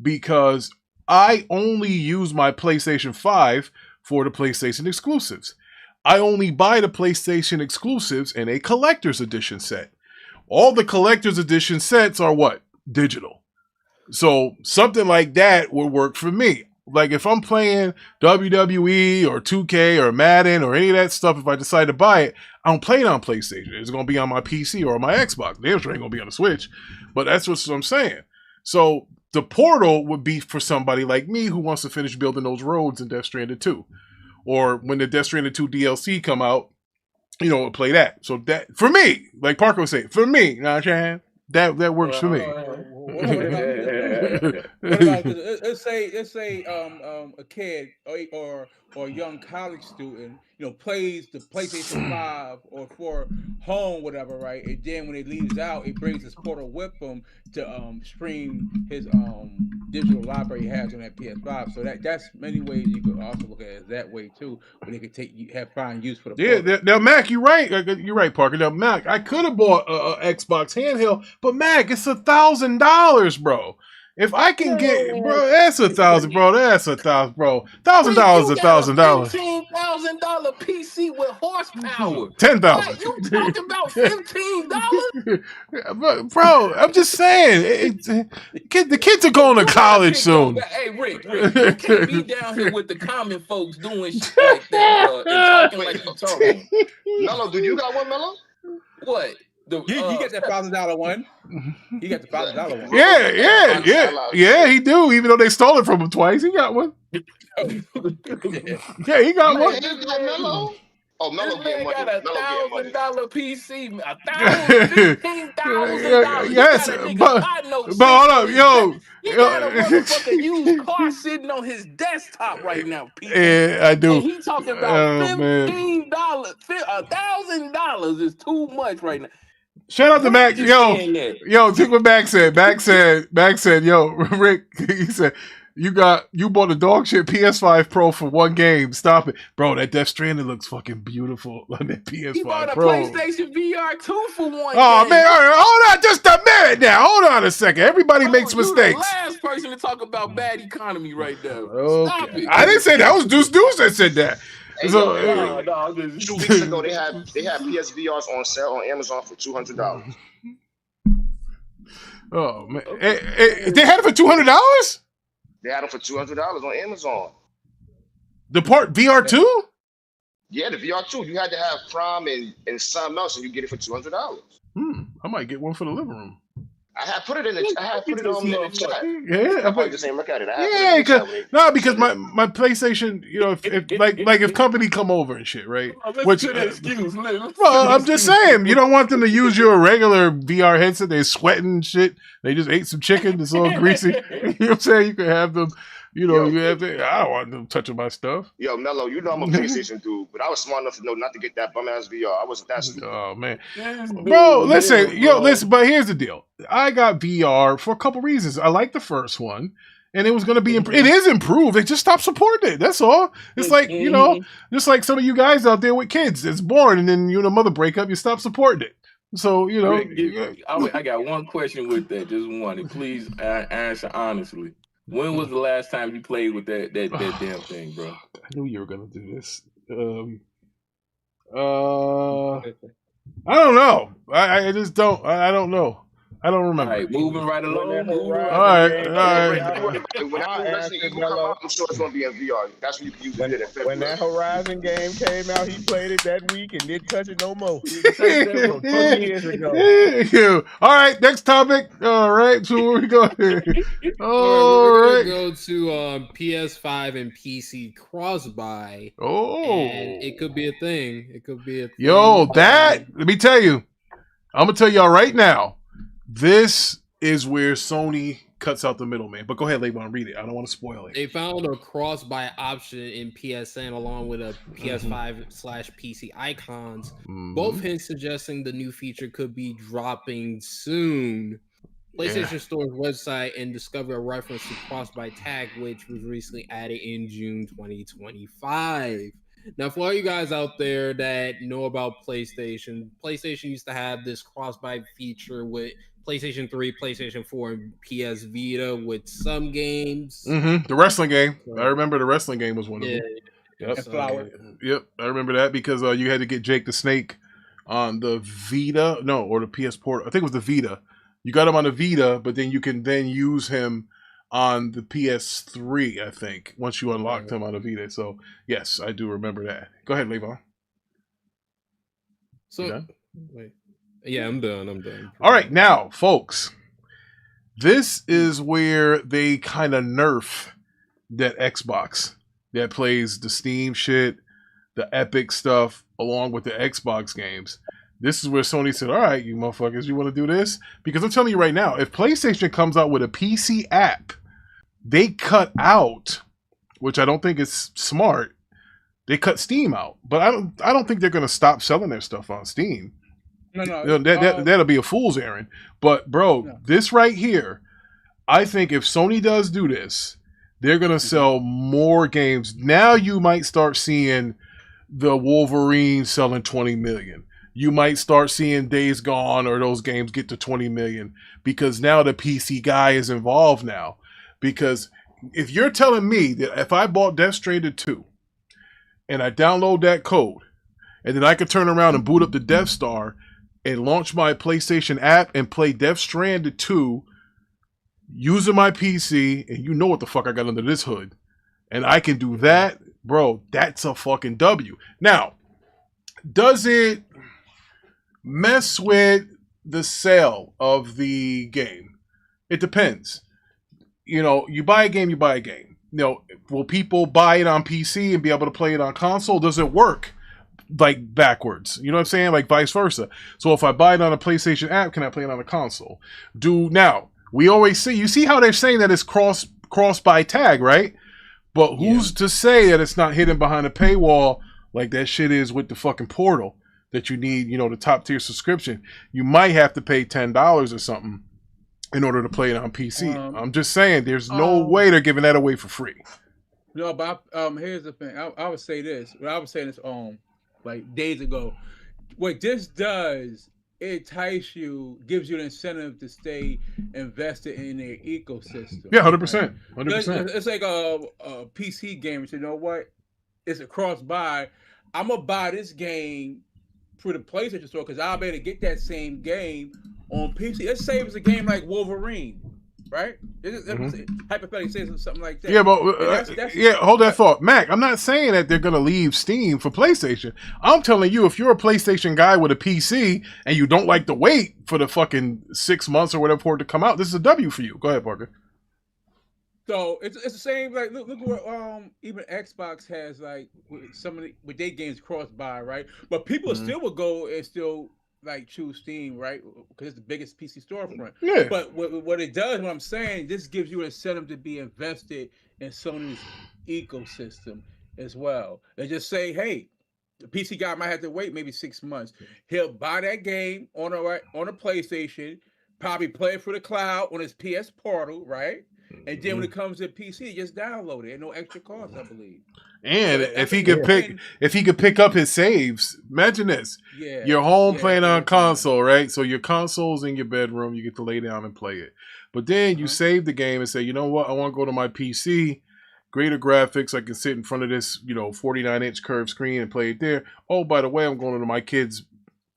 Because I only use my PlayStation 5 for the PlayStation exclusives. I only buy the PlayStation exclusives in a collector's edition set. All the collector's edition sets are what? Digital. So something like that would work for me. Like if I'm playing WWE or 2K or Madden or any of that stuff, if I decide to buy it, I don't play it on PlayStation. It's going to be on my PC or my Xbox. Damn sure ain't going to be on the Switch. But that's what I'm saying. So the Portal would be for somebody like me who wants to finish building those roads in Death Stranding 2. Or when the Death Stranding 2 DLC come out, play that. So that, for me, like Parker would say, for me, you know what I'm saying? That works for me. Let's say a kid or a young college student, plays the PlayStation 5 or for home, whatever, right? And then when it leaves out, it brings his Portal with him to stream his digital library he has on that PS5. So that's many ways you could also look at it that way too, when they could find use for the Portal. Yeah, now Mac, you're right, Parker. Now Mac, I could have bought a Xbox handheld, but Mac, it's $1,000, bro. If I can get, bro, that's $1,000, bro. That's $1,000, bro. $1,000 is $1,000. $15,000 PC with horsepower. $10,000. You talking about $15? Bro, I'm just saying, the kids are going to college soon. Hey, Rick, you can't be down here with the common folks doing shit like that, and talking like you talking. Mello, do you got one, Mello? What? You get that $1,000 one. He got the $1,000 one. Yeah, he do. Even though they stole it from him twice, he got one. Yeah, he got one. Mello? Oh, Mello got $1,000 PC, $15,000. Yes, but hold up, yo. You got a motherfucking used car sitting on his desktop right now, people. Yeah, I do. And he talking about $15. $1,000 is too much right now. Shout out to Mac. Yo, take what Mac said. Mac said, yo, Rick, he said, You bought a dog shit PS5 Pro for one game. Stop it, bro. That Death Stranding looks fucking beautiful on that PS5 He bought a Pro. PlayStation VR 2 for one. Oh game. man, all right, hold on just a minute now. Hold on a second. Everybody makes You mistakes. the last person to talk about bad economy right now. Okay. Stop it. I didn't say that. It was Deuce that said that. Hey, So, yo, 2 weeks ago they had PSVRs on sale on Amazon for $200. oh man, they had it for $200. They had them for $200 on Amazon. The part VR2? Yeah, the VR2. You had to have Prime and something else, and you get it for $200. I might get one for the living room. I had put it in the chat. Yeah, I probably just ain't look at it. Because my PlayStation, you know, if company come over and shit, right? Well, I'm just saying, you don't want them to use your regular VR headset. They're sweating and shit. They just ate some chicken. It's all greasy. You know what I'm saying? You can have them. You know, I don't want them touching my stuff. Yo, Mello, you know I'm a PlayStation dude, but I was smart enough to know not to get that bum ass VR. I wasn't that stupid. Oh man, bro, listen. But here's the deal. I got VR for a couple reasons. I like the first one, and it was going to be. It is improved. They just stopped supporting it. That's all. It's like just like some of you guys out there with kids. It's born, and then the mother break up. You stop supporting it. So I got one question with that. Just one. And please answer honestly. When was the last time you played with that damn thing, bro? I knew you were gonna do this. I don't know. I just don't. I don't know. I don't remember. All right, moving right along. All right. When I'm sure it's gonna be in VR. That's when you can use it in February. When that Horizon game came out, he played it that week and didn't touch it no more. 2 years ago. All right, next topic. All right, so where we go? We're gonna go to PS5 and PC cross-buy. And it could be a thing. Yo, let me tell you. I'm gonna tell y'all right now. This is where Sony cuts out the middleman. But go ahead, Levon, read it. I don't want to spoil it. They found a cross-buy option in PSN along with a PS5/PC icons. Both hints suggesting the new feature could be dropping soon. PlayStation Store's website and discover a reference to cross-buy tag, which was recently added in June 2025. Now, for all you guys out there that know about PlayStation used to have this cross-buy feature with PlayStation 3, PlayStation 4, and PS Vita with some games. The wrestling game. I remember the wrestling game was one of them. Yep. Yep, I remember that because you had to get Jake the Snake on the Vita. No, or the PS Port. I think it was the Vita. You got him on the Vita, but then you can then use him on the PS3, I think, once you unlocked him on the Vita. So, yes, I do remember that. Go ahead, Levon. Wait. Yeah, I'm done. All right, now, folks, this is where they kind of nerf that Xbox that plays the Steam shit, the Epic stuff, along with the Xbox games. This is where Sony said, all right, you motherfuckers, you want to do this? Because I'm telling you right now, if PlayStation comes out with a PC app, they cut out, which I don't think is smart, they cut Steam out. But I don't think they're going to stop selling their stuff on Steam. No. That'll be a fool's errand. But, bro, this right here, I think if Sony does do this, they're going to sell more games. Now you might start seeing the Wolverine selling 20 million. You might start seeing Days Gone or those games get to 20 million because now the PC guy is involved now. Because if you're telling me that if I bought Death Stranding 2 and I download that code and then I could turn around and boot up the Death Star and launch my PlayStation app and play Death Stranding 2 using my PC, and you know what the fuck I got under this hood, and I can do that, bro, that's a fucking W. Now, does it mess with the sale of the game? It depends. You buy a game, you buy a game. Will people buy it on PC and be able to play it on console? Does it work like backwards? You know what I'm saying? Like vice versa. So if I buy it on a PlayStation app, can I play it on a console? Now, we always see, you see how they're saying that it's cross by tag, right? But who's to say that it's not hidden behind a paywall like that shit is with the fucking Portal that you need, the top tier subscription? You might have to pay $10 or something in order to play it on PC. I'm just saying, there's no way they're giving that away for free. No, but here's the thing. I would say this. I was saying this like days ago. What this does, it entice you, gives you an incentive to stay invested in their ecosystem. Yeah, 100%. 100%. It's like a PC game. You know what? It's a cross-buy. I'm gonna buy this game through the PlayStation Store because I'll be able to get that same game on PC. Let's say it's a game like Wolverine, right? Hypothetically, say something like that. Yeah, but hold that thought, Mac. I'm not saying that they're gonna leave Steam for PlayStation. I'm telling you, if you're a PlayStation guy with a PC and you don't like to wait for the fucking 6 months or whatever for it to come out, this is a W for you. Go ahead, Parker. So it's the same. Like look what even Xbox has like some of with their games cross-buy, right? But people still will go and still like choose Steam, right? Because it's the biggest PC storefront. Yeah. But what it does, what I'm saying, this gives you an incentive to be invested in Sony's ecosystem as well. They just say, hey, the PC guy might have to wait maybe 6 months. He'll buy that game on a PlayStation, probably play it through the cloud on his PS Portal, right? And then when it comes to PC, just download it at no extra cost, I believe. And so if he could pick up his saves, imagine this: you're home playing on console, right? So your console's in your bedroom, you get to lay down and play it. But then you save the game and say, you know what? I want to go to my PC, greater graphics. I can sit in front of this, 49-inch curved screen and play it there. Oh, by the way, I'm going to my kid's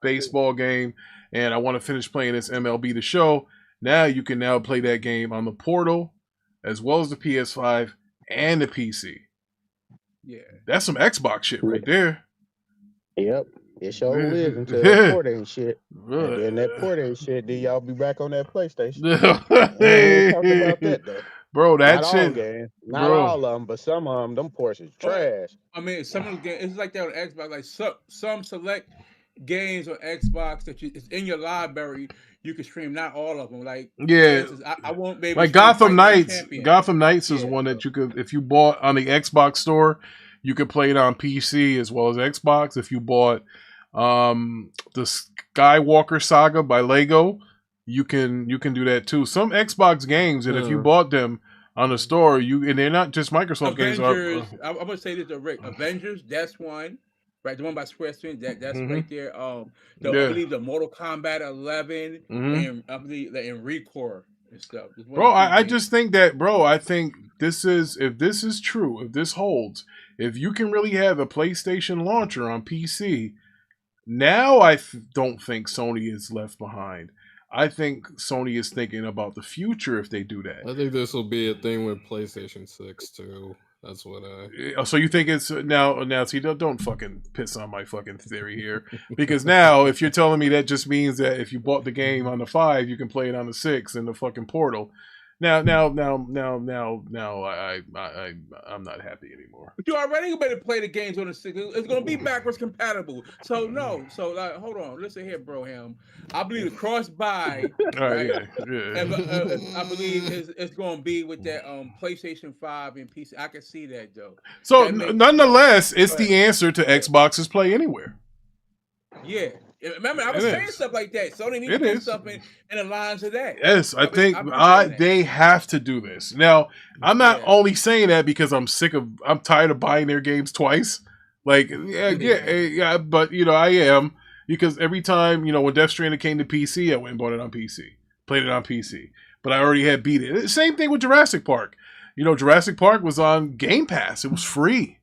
baseball game, and I want to finish playing this MLB The Show. Now you can now play that game on the Portal, as well as the PS5 and the PC. Yeah. That's some Xbox shit right there. Yep. It sure is until that port ain't shit. And then that port ain't shit, then y'all be back on that PlayStation. Hey. Talk about that, though. Bro, that Not shit. all games. Not all of them, but some of them, them ports is trash. I mean, some of the games, it's like that on Xbox. Like some select games on Xbox that it's in your library, you can stream. Not all of them. Like instance, I won't be able like to Gotham Knights. Gotham Knights is one that you could, if you bought on the Xbox store, you could play it on PC as well as Xbox. If you bought the Skywalker Saga by Lego, you can do that too. Some Xbox games, and if you bought them on the store, and they're not just Microsoft Avengers, games. I'm gonna say this to Rick. Avengers, that's one. Right, the one by Square Enix, that's right there. I believe the Mortal Kombat 11 and I believe the Recore and stuff. Bro, I just think that, I think this is, if this is true, if this holds, if you can really have a PlayStation launcher on PC, now I don't think Sony is left behind. I think Sony is thinking about the future if they do that. I think this will be a thing with PlayStation 6 too. That's what So you think it's now? See, don't fucking piss on my fucking theory here, because now if you're telling me that just means that if you bought the game on the 5, you can play it on the 6 in the fucking Portal. Now, I'm not happy anymore. But you already better play the games on the 6. It's going to be backwards compatible. So no. So hold on. Listen here, Broham. I believe the cross-buy. Right? I believe it's going to be with that PlayStation 5 and PC. I can see that though. So nonetheless, it's the answer to Xbox's Play Anywhere. Yeah. Remember, I was saying stuff like that. So they need to do something in the lines of that. Yes, I think they have to do this. Now, I'm not only saying that because I'm tired of buying their games twice. Like, but I am, because every time, when Death Stranding came to PC, I went and bought it on PC, played it on PC. But I already had beat it. Same thing with Jurassic Park. Jurassic Park was on Game Pass. It was free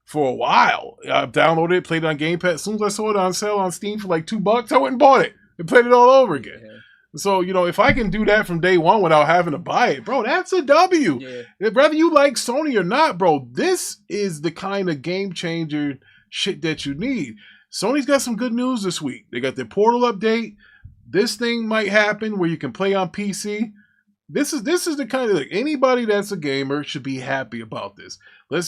for a while. I downloaded it, played it on Game Pass. As soon as I saw it on sale on Steam for like $2, I went and bought it and played it all over again. Yeah. So, if I can do that from day one without having to buy it, bro, that's a W. Yeah. Whether you like Sony or not, bro, this is the kind of game changer shit that you need. Sony's got some good news this week. They got their Portal update. This thing might happen where you can play on PC. This is the kind of, anybody that's a gamer should be happy about this.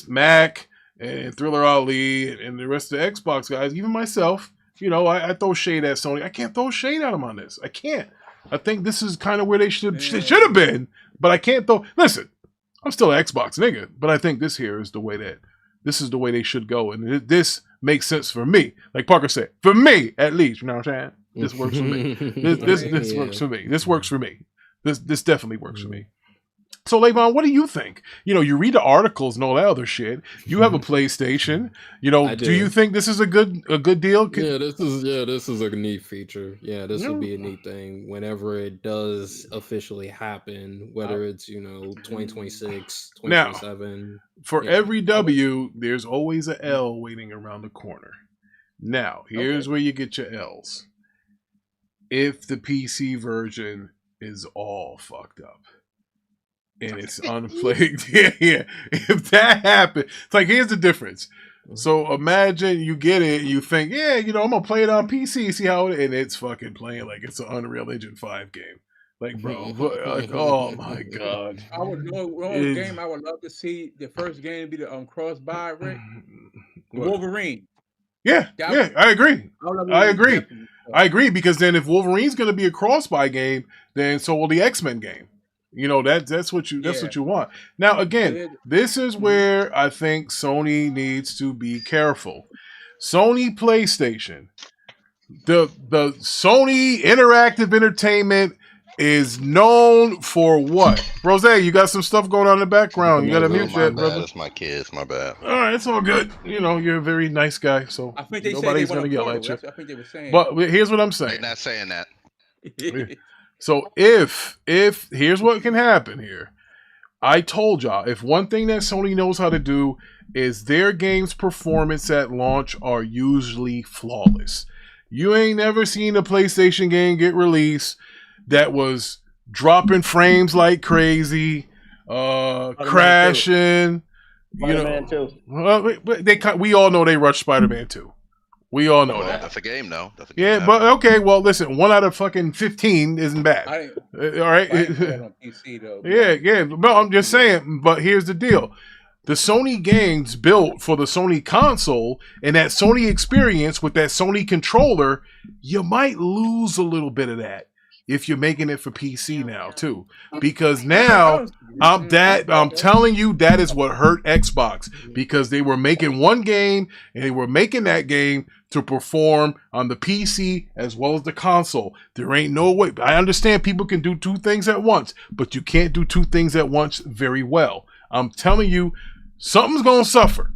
Mac and Thriller Ali and the rest of the Xbox guys, even myself, I throw shade at Sony. I can't throw shade at them on this. I can't. I think this is kind of where they should have been, but I can't throw. Listen, I'm still an Xbox nigga, but I think this is the way they should go, and this makes sense for me. Like Parker said, for me at least. You know what I'm saying? This works for me. This works for me. This works for me. This definitely works for me. So, Levon, what do you think? You read the articles and all that other shit. You have a PlayStation. Do you think this is a good deal? Yeah, this is a neat feature. Yeah, this would be a neat thing whenever it does officially happen, whether it's 2026, 2027. Now, for every W, there's always a L waiting around the corner. Now, here's where you get your L's. If the PC version is all fucked up and it's unplayed, yeah. If that happens, it's like, here's the difference. So imagine you get it, and you think, I'm gonna play it on PC, see how and it's fucking playing like it's an Unreal Engine 5 game. Like, bro, oh my god. I would game I would love to see the first game to be the cross-buy, Rick. Wolverine. Yeah, I agree. I agree, because then if Wolverine's going to be a cross-buy game, then so will the X-Men game. That's what you want. Now, again, this is where I think Sony needs to be careful. Sony PlayStation, the Sony Interactive Entertainment is known for what? Rose, you got some stuff going on in the background. You got to mute that, brother. That's my kids. My bad. All right, it's all good. You're a very nice guy, so I think nobody's going to yell at you. I think they were saying. But here's what I'm saying. They're not saying that. So if here's what can happen here. I told y'all, if one thing that Sony knows how to do is their games' performance at launch are usually flawless. You ain't never seen a PlayStation game get released that was dropping frames like crazy, crashing. Spider-Man 2. Well, we all know they rushed Spider-Man 2. We all know that. That's a game, though. But okay. Well, listen. 1 out of fucking 15 isn't bad. All right. On PC, though. Yeah. No, I'm just saying. But here's the deal: the Sony games built for the Sony console and that Sony experience with that Sony controller, you might lose a little bit of that if you're making it for PC now too, because now I'm telling you, that is what hurt Xbox, because they were making one game and they were making that game to perform on the PC as well as the console. There ain't no way. I understand people can do two things at once, but you can't do two things at once very well. I'm telling you, something's going to suffer.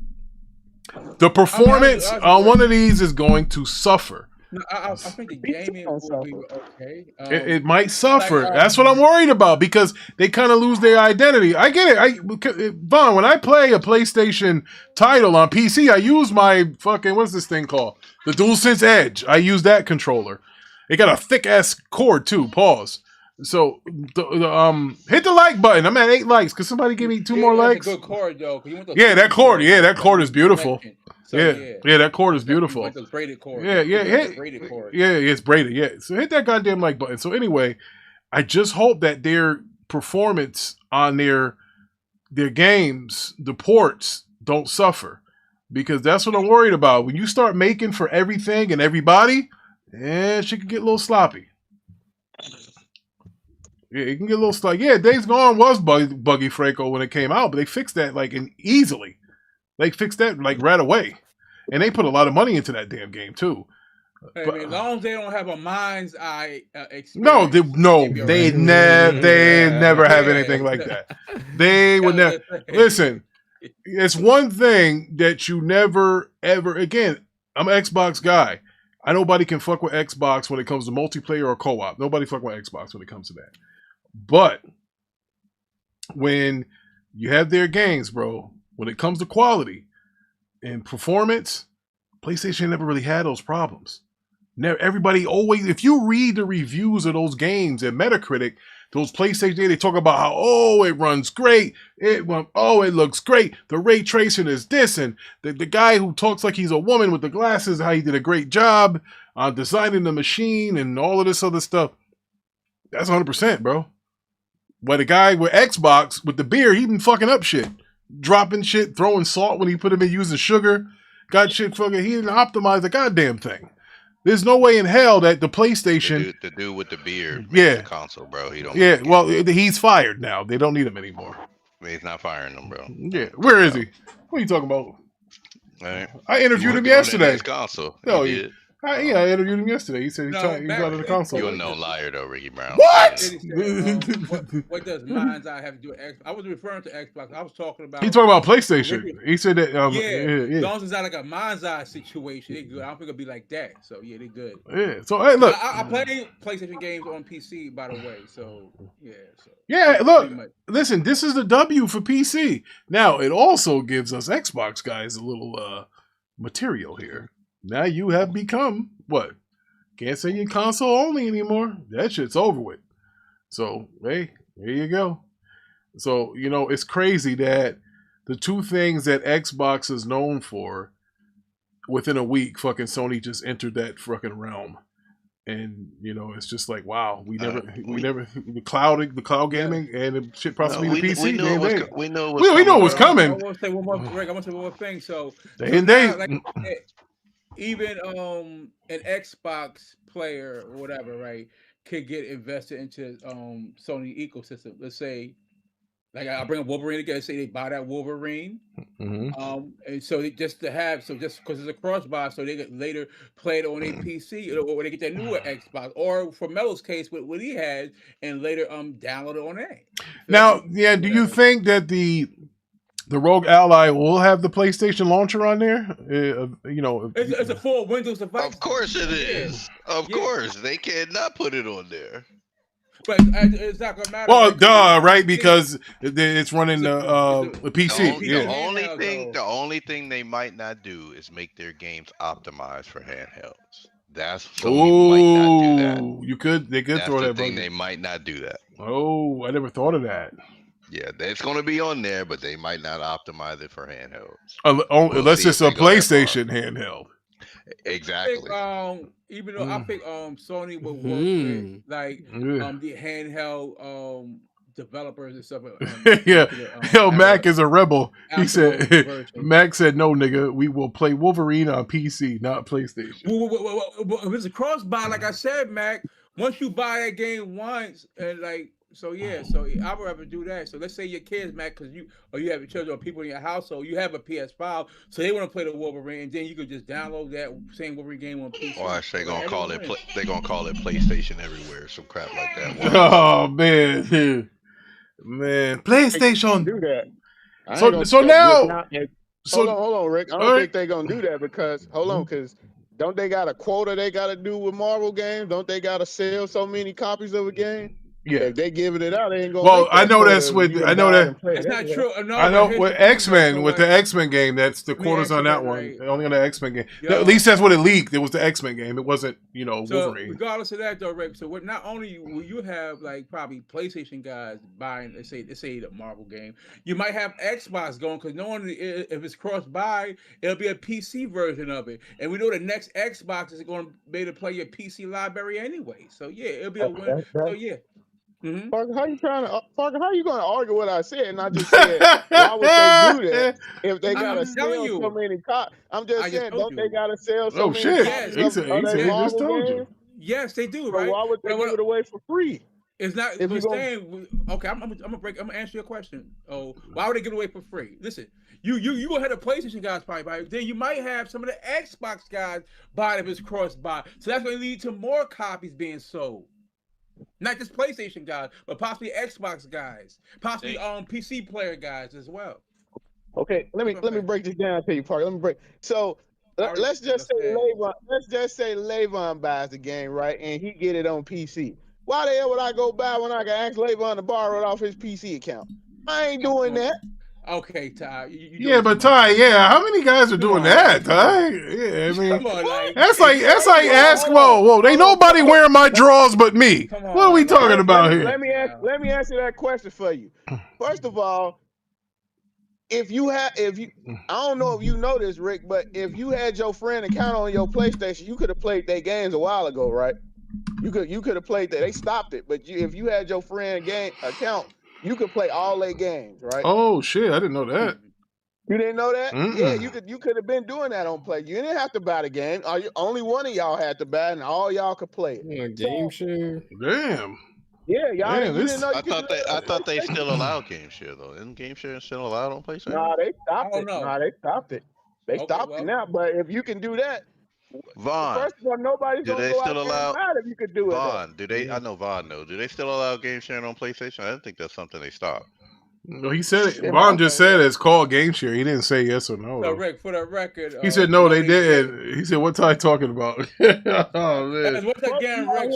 The performance on one of these is going to suffer. No, I think the gaming will be okay. It might suffer. That's what I'm worried about, because they kind of lose their identity. I get it. Vaughn, when I play a PlayStation title on PC, I use my fucking, what's this thing called? The DualSense Edge. I use that controller. It got a thick ass cord too. Pause. So, hit the like button. I'm at 8 likes. Could somebody give me 2 more likes? That's a good cord, though. That cord. Yeah, that cord is beautiful. So, yeah, that cord is beautiful. Like the braided cord. Yeah, it's braided. Yeah, so hit that goddamn like button. So anyway, I just hope that their performance on their games, the ports, don't suffer, because that's what I'm worried about. When you start making for everything and everybody, shit can get a little sloppy. Yeah, it can get a little sloppy. Yeah, Days Gone was buggy Franco when it came out, but they fixed that easily. They fixed that right away, and they put a lot of money into that damn game too. Hey, as long as they don't have a mind's eye experience. They never have anything like that. They would never. Listen, it's one thing that you never ever. Again, I'm an Xbox guy. Nobody can fuck with Xbox when it comes to multiplayer or co-op. Nobody fuck with Xbox when it comes to that. But when you have their games, bro, when it comes to quality and performance, PlayStation never really had those problems. Everybody always, if you read the reviews of those games at Metacritic, those PlayStation, they talk about how, it runs great. It looks great. The ray tracing is this, and the guy who talks like he's a woman with the glasses, how he did a great job on designing the machine and all of this other stuff. That's 100%, bro. But the guy with Xbox with the beer, he been fucking up shit. Dropping shit, throwing salt when he put him in, using sugar. Got shit fucking, he didn't optimize the goddamn thing. There's no way in hell that the PlayStation... The dude with the beard, the console, bro. He's fired now. They don't need him anymore. He's not firing them, bro. Yeah, where is he? What are you talking about? Right. I interviewed him yesterday. Console. No, Yeah, I interviewed him yesterday. He said he's out of the console. You're no liar though, Ricky Brown. What? What does Mind's Eye have to do with Xbox? I wasn't referring to Xbox. I was talking about. He talking about PlayStation. He said that. As long as it's not like a Mind's Eye situation, they good. I don't think it'll be like that. So yeah, they good. Yeah. So hey, look, I play PlayStation games on PC, by the way. So yeah. Look. Listen, this is the W for PC. Now it also gives us Xbox guys a little material here. Now you have become what? Can't say you're console only anymore. That shit's over with. So, hey, there you go. So, it's crazy that the two things that Xbox is known for, within a week, fucking Sony just entered that fucking realm. And, it's just like, wow, we never, the cloud gaming and the shit possibly the PC. We know it was coming. I want to say one more, Rick, I want to say one more thing. So, like, even an Xbox player or whatever, right, could get invested into Sony ecosystem. Let's say, like I bring up Wolverine again. Say they buy that Wolverine, and so just because it's a cross buy, so they could later play it on a PC or they get that newer Xbox, or for Melo's case, what he had, and later download it on that. Now, do you think that the Rogue Ally will have the PlayStation launcher on there? It's a full Windows device. Of course it is. Of course. They cannot put it on there. But it's not going to matter. Well, right? Because it's running the PC. The only thing they might not do is make their games optimized for handhelds. Might not do that. They could throw that. They might not do that. Oh, I never thought of that. Yeah, it's going to be on there, but they might not optimize it for handhelds. Unless it's a PlayStation handheld. Exactly. I think Sony will work with the handheld developers and stuff. Mac is a rebel. He said, Mac said, no, nigga, we will play Wolverine on PC, not PlayStation. If it's a cross buy, like I said, Mac, once you buy that game once, and so I would rather do that. So let's say your kids, Mac, because you have your children or people in your household, you have a PS5, so they want to play the Wolverine, and then you could just download that same Wolverine game on PC. Watch, they're gonna call it PlayStation everywhere, some crap like that. Oh man, PlayStation. Do that. Hold on, Rick. I don't think they're gonna do that because because don't they got a quota they got to do with Marvel games? Don't they got to sell so many copies of a game? Yeah, if they giving it out, they ain't gonna. Well, I know that's with. I know that. It's not true. No, I know with X-Men, with the X-Men game, that's the quarters on that one. Right. Only on the X-Men game. At least that's what it leaked. It was the X-Men game. It wasn't, Wolverine. Regardless of that, though, Rick. So not only will you have probably PlayStation guys buying, let's say the Marvel game, you might have Xbox going because if it's cross-buy, it'll be a PC version of it, and we know the next Xbox is going to be able to play your PC library anyway. So yeah, it'll be a win. So yeah. Mm-hmm. Parker, how you going to argue what I said? And I just said, why would they do that if they got to sell so many copies? I'm just saying, don't they got to sell so many copies? He said he just told you. Yes, they do, right? So why would they give it away for free? It's not. If you're saying, okay, I'm gonna answer your question. Oh, why would they give it away for free? Listen, you go ahead, the PlayStation guys probably buy it. Then you might have some of the Xbox guys buy it if it's cross-buy. So that's going to lead to more copies being sold. Not just PlayStation guys, but possibly Xbox guys, possibly PC player guys as well. Okay, let me break this down to you, Parker. So let's just say Levon buys the game, right, and he get it on PC. Why the hell would I go buy when I can ask Levon to borrow it off his PC account? I ain't doing that. Okay, Ty. Ty. Yeah, how many guys are doing that, Ty? Yeah, I mean, that's like ask. Whoa, they nobody wearing my drawers but me. What are we talking about here? Let me answer that question for you. First of all, I don't know if you know this, Rick, but if you had your friend account on your PlayStation, you could have played their games a while ago, right? You could have played that. They stopped it, but if you had your friend game account, you could play all their games, right? Oh shit, I didn't know that. You didn't know that? Mm-mm. Yeah, you could have been doing that on Play. You didn't have to buy the game. Only one of y'all had to buy it, and all y'all could play it. Yeah, game share. Damn. Yeah, y'all. Damn, you didn't know. I thought they still allow game share though. Isn't game share still allowed on PlayStation? Nah, they stopped it. They stopped it now. But if you can do that, Vaughn, First of all, nobody's do gonna they go still out there and allow buy it if you could do it. Vaughn? Do they? I know Vaughn knows. Do they still allow game sharing on PlayStation? I don't think that's something they stopped. No, he said it. Vaughn just said it's called game share. He didn't say yes or no. So, Rick, for the record, he said no, they didn't. He said, "What are you talking about?" Oh man! Once again, Rick.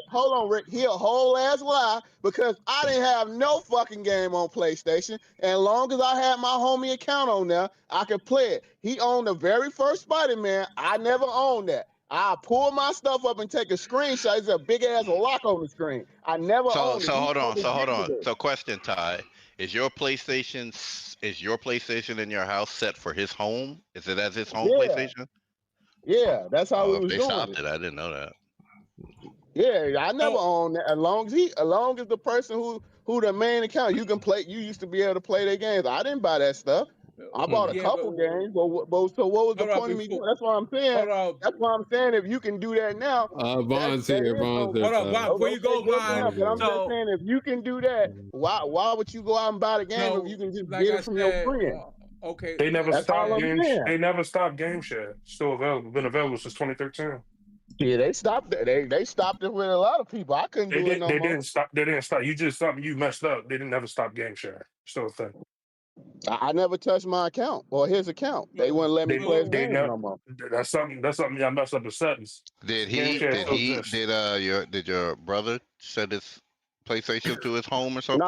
Hold on, Rick. He a whole ass lie because I didn't have no fucking game on PlayStation. And as long as I had my homie account on there, I could play it. He owned the very first Spider-Man. I never owned that. I pull my stuff up and take a screenshot. It's a big ass lock on the screen. I never owned it. So hold on. So question, Ty. Is your PlayStation in your house set for his home? Is it as his home PlayStation? Yeah, that's how we was they doing stopped it. it. I didn't know that. Yeah, I never owned that. As long as the person who the main account, you can play. You used to be able to play their games. I didn't buy that stuff. I bought a couple games, but so what was the point of me doing? That's what I'm saying. That's why I'm saying if you can do that now. Vaughn's here. Hold on, Vaughn. Before you go, Vaughn. But I'm just saying if you can do that, why would you go out and buy the game if you can just get it from your friend? Okay. They never stopped game. They never stopped game share. Still available. Been available since 2013. Yeah, they stopped it. They stopped it with a lot of people. I couldn't do it no more. They didn't stop. You just something you messed up. They didn't never stop game share. Still a thing. I never touched my account or his account. They wouldn't let me play his game no more. That's something y'all messed up the settings. Did your brother set his PlayStation to his home or something?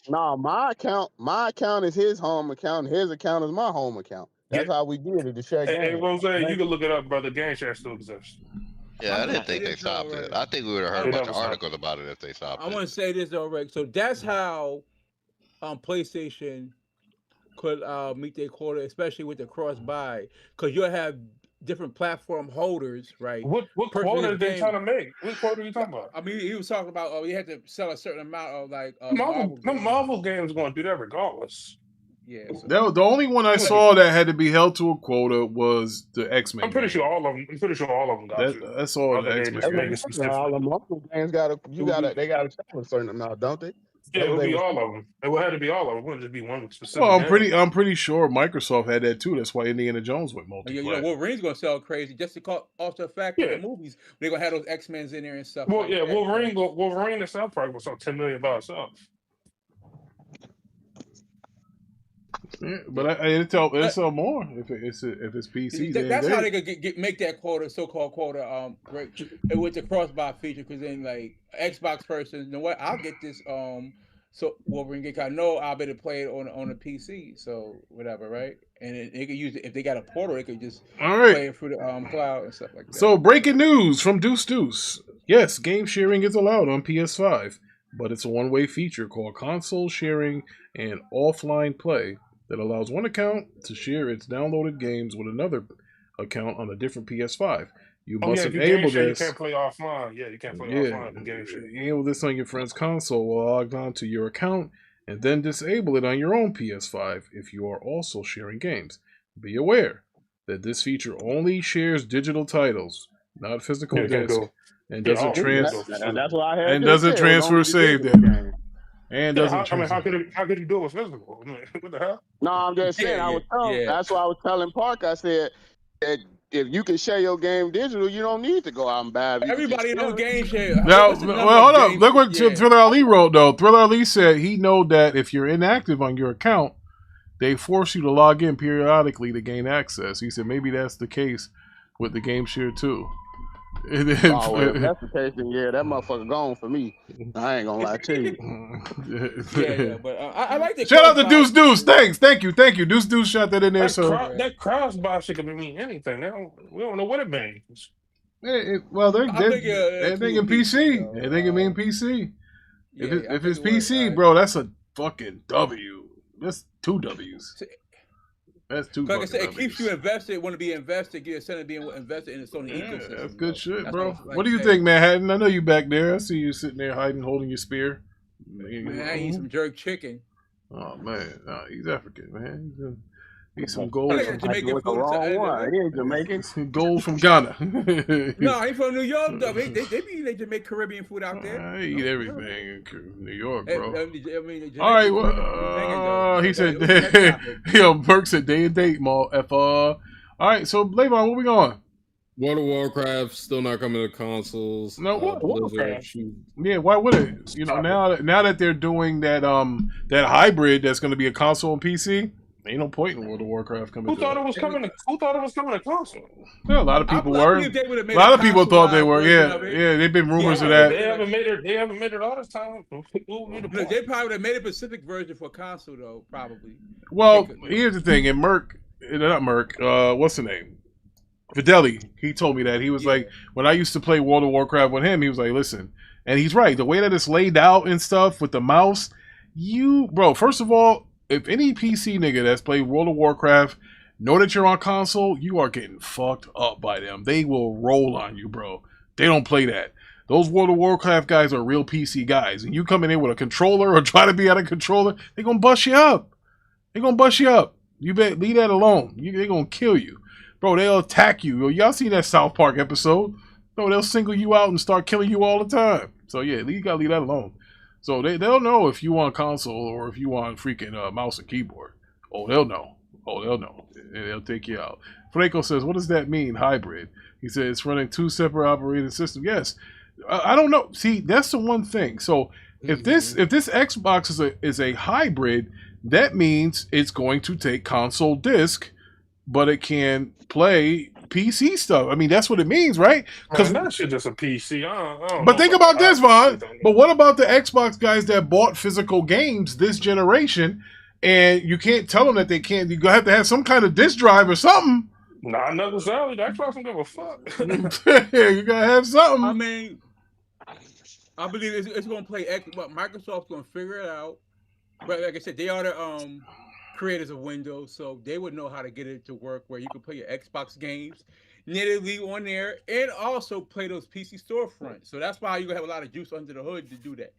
My account is his home account. His account is my home account. That's how we did it to share games. Hey, Rose, you can look it up, brother. Game share still exists. Yeah, I didn't think they stopped it. I think we would have heard a bunch of articles about it if they stopped it. I want to say this though, Rick. So that's how PlayStation could meet their quota, especially with the cross-buy, because you'll have different platform holders, right? What quota are they trying to make? What quota are you talking about? I mean, he was talking about you had to sell a certain amount of like Marvel games going to do that regardless. Yeah. So. The only one I saw that had to be held to a quota was the X-Men. I'm pretty sure all of them. got you. That's all the X-Men. All the Marvel games they got to sell a certain amount, don't they? Yeah, it would be all of them. It would have to be all of them. It wouldn't just be one specific. Well, I'm pretty sure Microsoft had that too. That's why Indiana Jones went multiplayer. Wolverine's gonna sell crazy just to call off the fact that the movies they're gonna have those X-Men's in there and stuff. Well, yeah, Wolverine and South Park will sell 10 million by itself. Yeah, but it'll sell more if it's PC. That's how they could make that quota, so-called quota, with the cross-buy feature. Because then, like Xbox person, you know what? I'll get this. So Wolverine get. I know I'll be able to play it on a PC. So whatever, right? And they could use it if they got a portal. They could just play it through the cloud and stuff like that. So breaking news from Deuce. Yes, game sharing is allowed on PS5, but it's a one-way feature called console sharing and offline play that allows one account to share its downloaded games with another account on a different PS5. You must enable this. You can't play offline. Yeah, you can't play offline in game share. Enable this on your friend's console while logged on to your account, and then disable it on your own PS5 if you are also sharing games. Be aware that this feature only shares digital titles, not physical discs, and doesn't transfer save data. And doesn't. How could he do it with physical? I mean, what the hell? No, I'm just saying. That's why I was telling Park. I said that if you can share your game digital, you don't need to go out and buy it. Everybody knows game share. Now, hold up. Look what Thriller Ali wrote though. Thriller Ali said he know that if you're inactive on your account, they force you to log in periodically to gain access. He said maybe that's the case with the game share too. If that's the case, then that motherfucker gone for me. I ain't gonna lie to you. But I like the shout out to Deuce. Thank you. Deuce shot that in there. That cross-buy shit can mean anything. We don't know what it means. They're thinking PC. They're thinking mean PC. If it's PC, bro, that's a fucking W. That's 2 W's. That's too. Like I said, it keeps you invested. Want to be invested? Get a sense of being invested in the Sony ecosystem. That's good shit, bro. What do you think, Manhattan? I know you back there. I see you sitting there hiding, holding your spear. Man, I eat some jerk chicken. Oh man, he's African, man. He's some gold. Jamaican food. He ain't Jamaican. Some gold from Ghana. No, he from New York though. They be eating Jamaican Caribbean food out there. I eat everything in New York, bro. All right, well, he said, Burke said day and date, all right, so Blavon, where we going? World of Warcraft still not coming to consoles. No, Warcraft. Yeah, why would it? You know, now that they're doing that that hybrid that's going to be a console and PC, ain't no point in World of Warcraft coming. Who thought it was coming to console? Yeah, a lot of people were. A lot of people thought they were. Yeah, they've been rumors of that. They haven't made it all this time. Look, they probably would have made a Pacific version for console though, probably. Well, here's the thing, and not Merc, what's the name? Fideli, he told me that. He was like, when I used to play World of Warcraft with him, he was like, listen, and he's right, the way that it's laid out and stuff with the mouse, first of all, if any PC nigga that's played World of Warcraft know that you're on console, you are getting fucked up by them. They will roll on you, bro. They don't play that. Those World of Warcraft guys are real PC guys, and you coming in with a controller or try to be out of controller, they gonna bust you up. You better leave that alone. They're gonna kill you. Bro, they'll attack you. Y'all seen that South Park episode? Bro, they'll single you out and start killing you all the time. So yeah, you gotta leave that alone. So they'll know if you want console or if you want freaking mouse and keyboard. Oh, they'll know. They'll take you out. Franco says, what does that mean, hybrid? He says it's running two separate operating systems. Yes. I don't know. See, that's the one thing. So if this Xbox is a hybrid, that means it's going to take console disc, but it can play PC stuff. I mean, that's what it means, right? Because that shit just a PC. I don't but know think about this, Vaughn. But what about the Xbox guys that bought physical games this generation, and you can't tell them that they can't? You have to have some kind of disc drive or something. Not necessarily. The Xbox don't give a fuck. You gotta have something. I mean, I believe it's gonna play X, but Microsoft's gonna figure it out. But like I said, they are the creators of Windows, so they would know how to get it to work where you can play your Xbox games natively on there and also play those PC storefronts. So that's why you have a lot of juice under the hood to do that.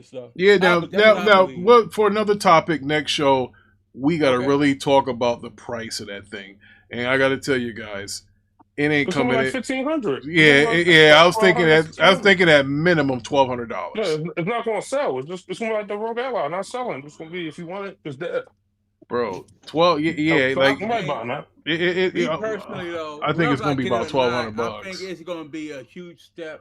So, yeah, now, for another topic next show, we got to really talk about the price of that thing. And I got to tell you guys, it ain't coming like $1,500. Yeah. I was thinking at minimum $1,200. Yeah, it's not going to sell. It's gonna be like the Rogue Ally, not selling. It's gonna be if you want it, it's dead. Bro, 12. Yeah, so like I might buy that. Me personally, though, I think it's gonna be about $1,200. I think it's gonna be a huge step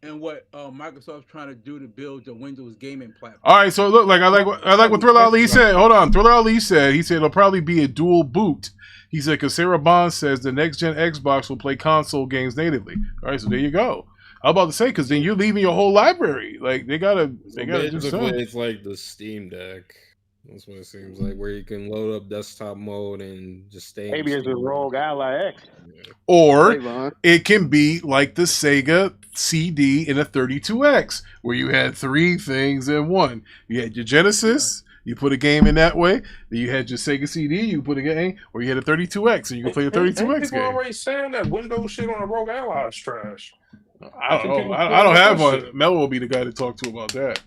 in what Microsoft's trying to do to build the Windows gaming platform. All right, so look, I like what Thriller Ali said. Hold on, Thriller Ali said it'll probably be a dual boot. He said, because Sarah Bond says the next-gen Xbox will play console games natively. All right, so there you go. I was about to say, because then you're leaving your whole library. Like, they gotta do something. It's like the Steam Deck. That's what it seems like, where you can load up desktop mode and just stay. Maybe it's a Rogue Ally X. Or it can be like the Sega CD in a 32X, where you had three things in one. You had your Genesis. You put a game in that way. Then you had your Sega CD. You put a game, or you had a 32X, and you can play a 32X game. People already saying that Windows shit on a Rogue Ally is trash. I don't know. I don't have one. Mello will be the guy to talk to about that.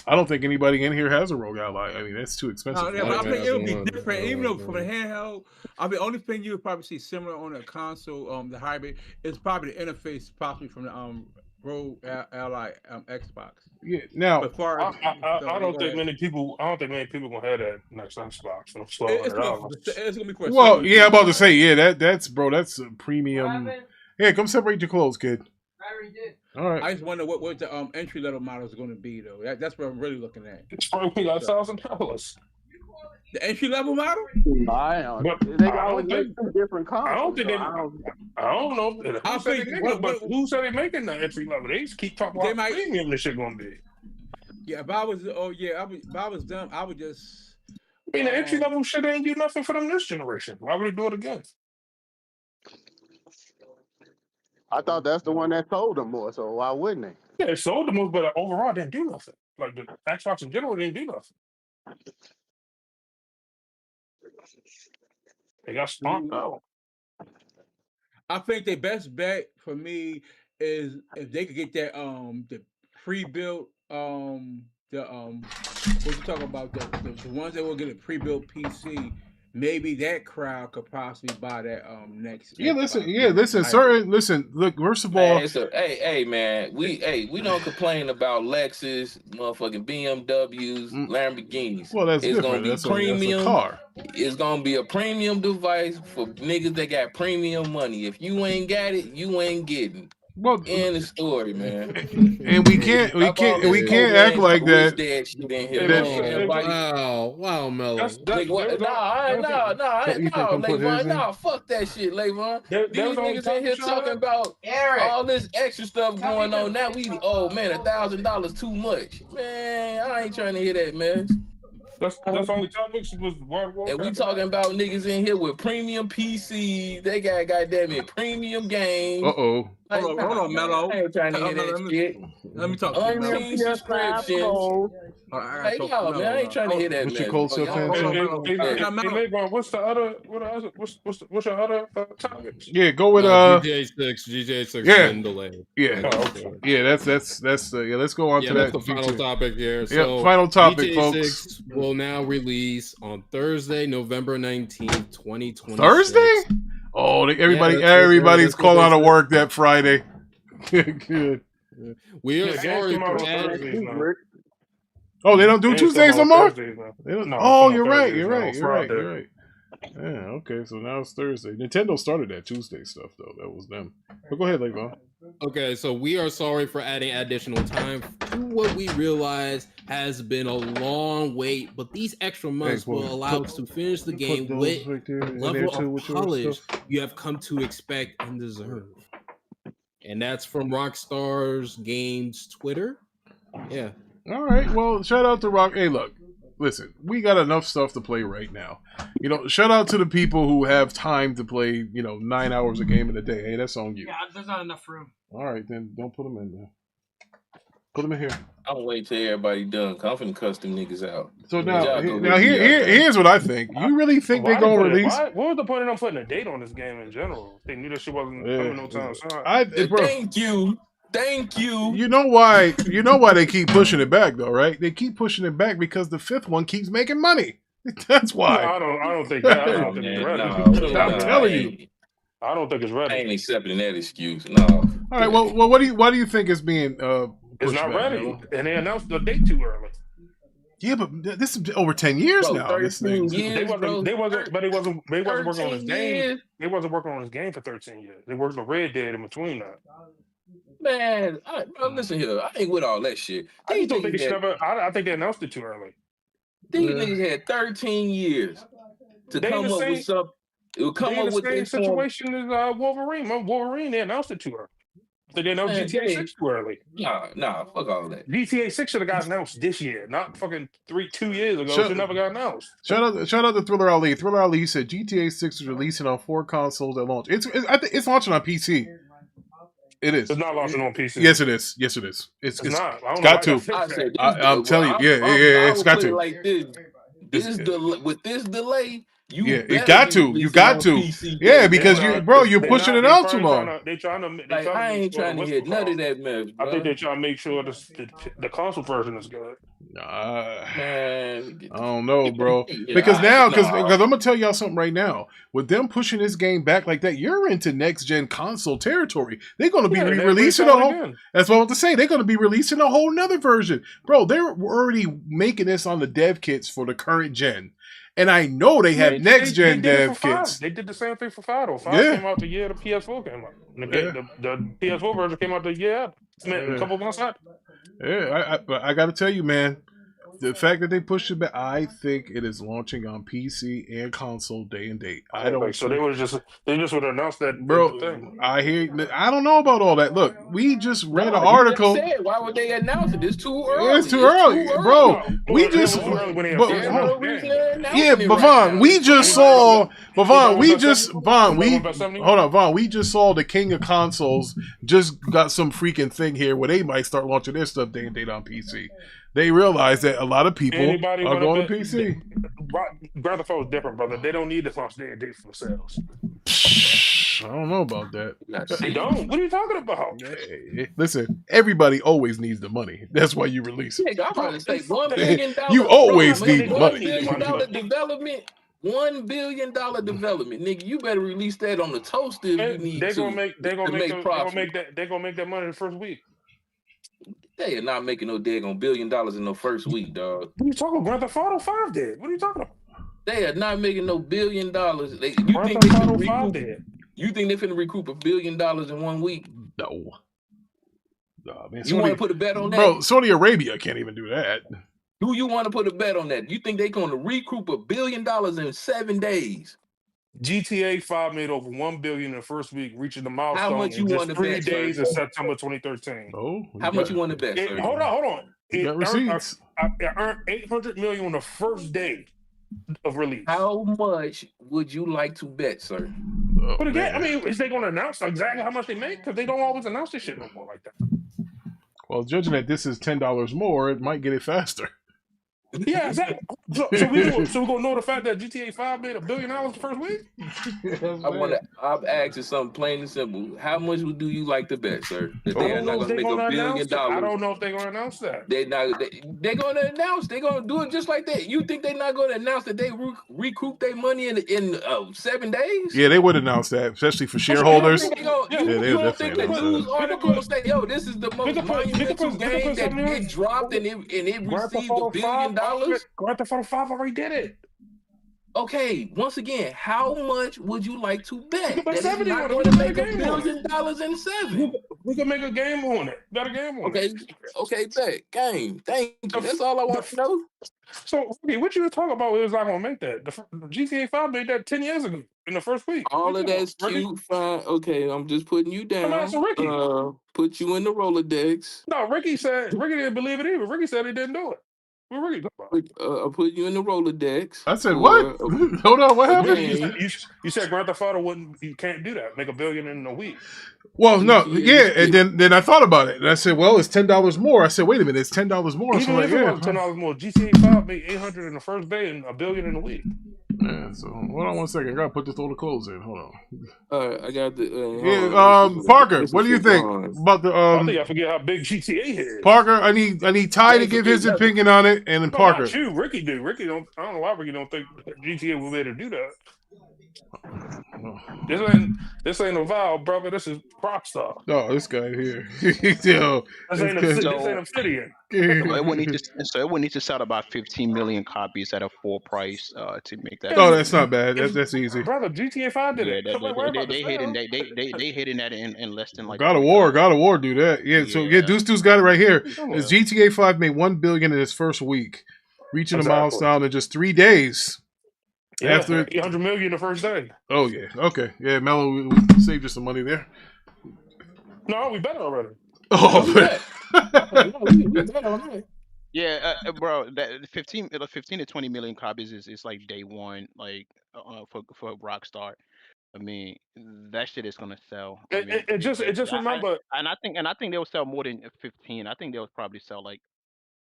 I don't think anybody in here has a Rogue Ally. I mean, that's too expensive. I think it'll be different, even though from a handheld. The only thing you would probably see similar on a console, the hybrid, is probably the interface, possibly from the Rogue Ally Xbox. Yeah. Now, I don't think many people gonna have that next Xbox for $1,200. It's gonna be for. Well, yeah, I'm about to say, that's a premium. Yeah, come separate your clothes, kid. I already did. All right. I just wonder what the entry level model is going to be though. That's what I'm really looking at. It's probably like $1,000. The entry level model? I don't know. They always make two different consoles. I don't think I don't know. Who said they making the entry level? They just keep talking about how premium this shit gonna be. Yeah, if I was them, I would just. I mean, the entry level shit ain't do nothing for them this generation. Why would they do it again? I thought that's the one that sold them more, so why wouldn't they? Yeah, it sold them more, but overall didn't do nothing. Like the Xbox in general didn't do nothing. They got stomped out. I think the best bet for me is if they could get that the pre-built what you talking about the ones that will get a pre-built PC maybe that crowd could possibly buy that next. Listen. Look, first of all, hey man, we don't complain about Lexus, motherfucking BMWs, Lamborghinis. Well, that's it's different. Gonna be premium. That's a car. It's gonna be a premium device for niggas that got premium money. If you ain't got it, you ain't getting. Well, end the story, man. And we can't act like that. Wow, Mello. Nah, fuck that shit, Levon. These niggas in here talking about all this extra stuff going on. Now $1,000 too much. Man, I ain't trying to hear that, man. That's only topics was World and we talking about niggas in here with premium PCs. They got goddamn it premium games. Hold on, Mello. I ain't trying to hear that shit. Let me talk to you, Mello. Subscriptions. I ain't trying to hear that. What's your cold self What's the other? What's your other topics? Yeah, go with GTA 6 delay. That's let's go on to that. That's the final topic here. So final topic, GTA folks. 6 will now release on Thursday, November 19th, 2020. Thursday? Oh, everybody's calling out of work that Friday. Good. We are sorry for that. Oh, they don't do Tuesdays no more? You're right. Yeah, okay, so now it's Thursday. Nintendo started that Tuesday stuff, though. That was them. But go ahead, Levon. Okay, so we are sorry for adding additional time to what we realize has been a long wait, but these extra months will allow us to finish the game with level of polish you have come to expect and deserve. And that's from Rockstar's Games Twitter. Yeah. All right, well, shout out to Rock. Hey, look, listen, we got enough stuff to play right now. Shout out to the people who have time to play, 9 hours a game in a day. Hey, that's on you. Yeah, there's not enough room. All right, then don't put them in there. Put them in here. I'll wait till everybody done. I'm finna cuss them niggas out. So here's what I think. You really think they're gonna release? What was the point of them putting a date on this game in general? They knew that shit wasn't coming no time soon. Thank you. You know why they keep pushing it back though, right? They keep pushing it back because the fifth one keeps making money. That's why. No, I don't think that. I don't think it's ready. I'm telling you. I don't think it's ready. I ain't accepting that excuse. No. All right. Well, why do you think it's being it's not ready, and they announced the date too early. Yeah, but this is over 10 years now. This thing. They wasn't working on his game. They wasn't working on his game for 13 years. They worked on Red Dead in between that. Man, listen here. I ain't with all that shit. I think they announced it too early. These niggas had 13 years to come up with something. It would come up with the same situation as Wolverine. Wolverine, they announced it too early. So they announced GTA 6 too early. Nah, fuck all that. GTA 6 should have got announced this year, not fucking 2 years ago. It never got announced. Shout out to Thriller Ali. Thriller Ali said GTA 6 is releasing on 4 consoles at launch. I think it's launching on PC. It is. It's not launching on PC. Yes, it is. It's not. It's got to. I'm telling you. Yeah. It's got to. Like with this delay. You got to. Yeah, because you're pushing it out too long. I ain't trying to hear none of that mess. I think they're trying to make sure the console version is good. I don't know, bro. Because I'm gonna tell y'all something right now. With them pushing this game back like that, you're into next gen console territory. They're gonna be releasing a whole. That's what I want to say. They're gonna be releasing a whole nother version, bro. They're already making this on the dev kits for the current gen. And I know they have next gen dev kits. They did the same thing for 5 though. 5 came out the year the PS4 came out. The PS4 version came out the year after. A couple months after. Yeah, but I got to tell you, man, the fact that they pushed it back, I think it is launching on PC and console day and date. I don't. So they just would announce that, bro. Thing. I don't know about all that. Look, we just read an article. Why would they announce it? It's too early. It's too early, bro. We just. Yeah, but Vaughn, we just saw. But Vaughn, we just hold on, Vaughn. We just saw the king of consoles just got some freaking thing here where they might start launching their stuff day and date on PC. They realize that a lot of people are going to PC. Grand Theft Auto is different, brother. They don't need to launch day and date for themselves. I don't know about that. They don't. What are you talking about? Hey, listen, everybody always needs the money. That's why you release it. I'm about to say $1 billion. You always need money. $1 billion development. $1 billion development, nigga. You better release that on the toaster if you need They're to. gonna make that money the first week. They are not making no daggone $1 billion in the first week, dog. What are you talking about? Grand Theft Auto 5 did. What are you talking about? They are not making no $1 billion. You think they can recoup? You think they're finna recoup $1 billion in 1 week? No. Man, you want to put a bet on that? Bro, Saudi Arabia can't even do that. Do you want to put a bet on that? You think they're going to recoup $1 billion in 7 days? GTA 5 made over $1 billion in the first week, reaching the milestone How much you in want just to 3 bet, days sir? in September 2013. Oh, how much you want to bet, sir? Hold on. You got receipts. It earned $800 million on the first day of release. How much would you like to bet, sir? But again, I mean, is they going to announce exactly how much they make? Because they don't always announce this shit no more like that. Well, judging that this is $10 more, it might get it faster. Yeah, exactly. So we're gonna know the fact that GTA 5 made $1 billion the first week? I'm asking something plain and simple. How much do you like to bet, sir? That I they are don't know not if going to they're make $1 gonna billion. announce that. I don't know if they're gonna announce that. They're going to announce. They're going to do it just like that. You think they're not going to announce that they recoup their money in 7 days? Yeah, they would announce that, especially for shareholders. You don't think the news article will say, "Yo, this is the most monumental game that it dropped and it received $1 billion"? Grand Theft Auto 5 already did it. Okay, once again, how much would you like to bet that it's 70 not on it. going to make $1 billion in 7? We can make a game on it. Got a game on it. Okay, bet. Game. Thank you. That's all I want to know. So, what you were talking about is not going to make that. The GTA 5 made that 10 years ago in the first week. All of that's cute, fine. Okay, I'm just putting you down. I'm asking Ricky. Put you in the Rolodex. No, Ricky didn't believe it either. Ricky said he didn't do it. What Ricky talking about? I put you in the Rolodex. I said, what? Hold on, what happened? You said Grand Theft Auto you can't do that. Make $1 billion in a week. Well, no, yeah, and then I thought about it, and I said, well, it's $10 more. I said, wait a minute, it's $10 more. Even so if it was $10 more, GTA 5 made $800 in the first day and $1 billion in a week. Yeah, so hold on 1 second. I gotta put this all the clothes in. Hold on. All right, I got the. Parker, what do you think about the? I think I forget how big GTA is. Parker, I need Ty to give his opinion on it, and then Parker. Not you, Ricky do. Ricky don't. I don't know why Ricky don't think GTA will be able to do that. This ain't a Valve, brother. This is Rockstar. Oh, this guy here. Yo, this ain't Obsidian. It would need to sell about 15 million copies at a full price to make that. Oh, that's not bad. That's easy. Brother, GTA 5 did it. They hitting that in less than like. God of War do that. Yeah. So Deuce got it right here. Is GTA 5 made $1 billion in its first week, reaching a milestone in just 3 days. Yeah, after $800 million the first day. Oh yeah, okay, yeah, Mello, we saved you some money there. No, we bet already. Oh, we bet already. Yeah, bro, that 15 to 20 million copies is like day one, like for Rockstar. I mean, that shit is gonna sell. Just remember, I think they'll sell more than 15. I think they'll probably sell like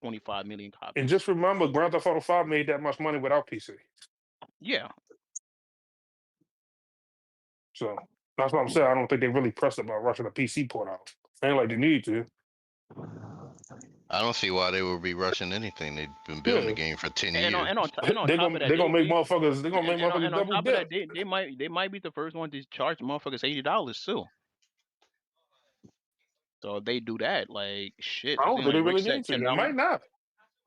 25 million copies. And just remember, Grand Theft Auto 5 made that much money without PC. Yeah. So that's what I'm saying. I don't think they really pressed about rushing a PC port out. Ain't like they need to. I don't see why they would be rushing anything. They've been building the game for 10 years. And on top of that, they're gonna make motherfuckers. They're gonna make motherfuckers double top dip. Of that, they might be the first one to charge motherfuckers $80 too. So if they do that, like shit. I don't think they really need to. They might not.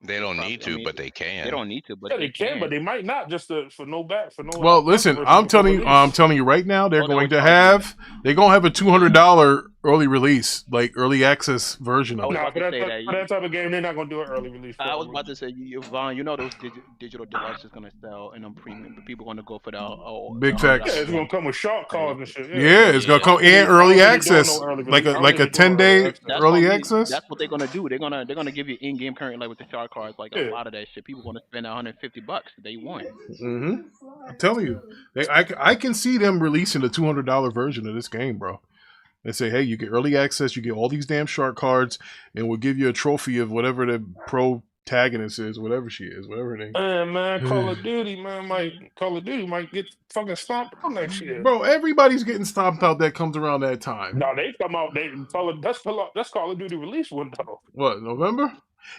They don't need to, but they can. They don't need to, but they can, but they might not. Just for no back for no. Well, listen, I'm telling you right now, they're going to have a $200 early release, like early access version of it. No, for that type of game, they're not going to do an early release. I was about to say, Vaughn, you know those digital deluxe is going to sell, and premium. People going to go for the big facts. Yeah, it's going to come with shark cards and shit. Yeah, it's going to come and early access, like a 10-day early access. That's what they're going to do. They're going to give you in-game current, like with the shark cards, like a lot of that shit. People want to spend $150 day one. I'm telling you, I can see them releasing a $200 version of this game, bro. And say, hey, you get early access, you get all these damn shark cards, and we'll give you a trophy of whatever the protagonist is, whatever she is, whatever her name. Man, Call of Duty might get fucking stomped out next year. Bro, everybody's getting stomped out that comes around that time. No, they come out. That's Call of Duty release window. What, November?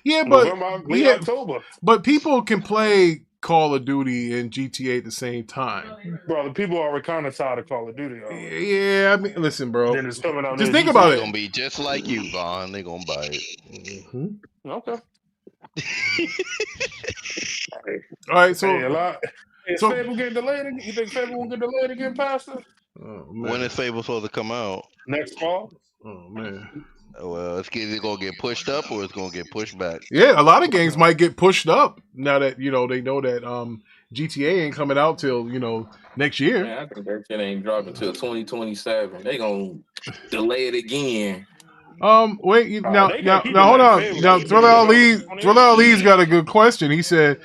Yeah, but November, late October. But people can play Call of Duty and GTA at the same time. Bro, the people are kind of tired of Call of Duty. Yeah, I mean, listen, bro. Then it's coming out. Just think about They're it. gonna be just like you, Vaughn. They're gonna buy it. Mm-hmm. Okay. All right, so hey, a lot. Is Fable getting delayed? You think Fable will get delayed again, Pastor? When is Fable supposed to come out? Next fall. Oh man. Well, it's either gonna get pushed up or it's gonna get pushed back. Yeah, a lot of games might get pushed up now that they know that GTA ain't coming out till next year. Man, I think that shit ain't dropping till 2027. They gonna delay it again. Wait, now hold on. Now Thriller Ali's got a good question. He said,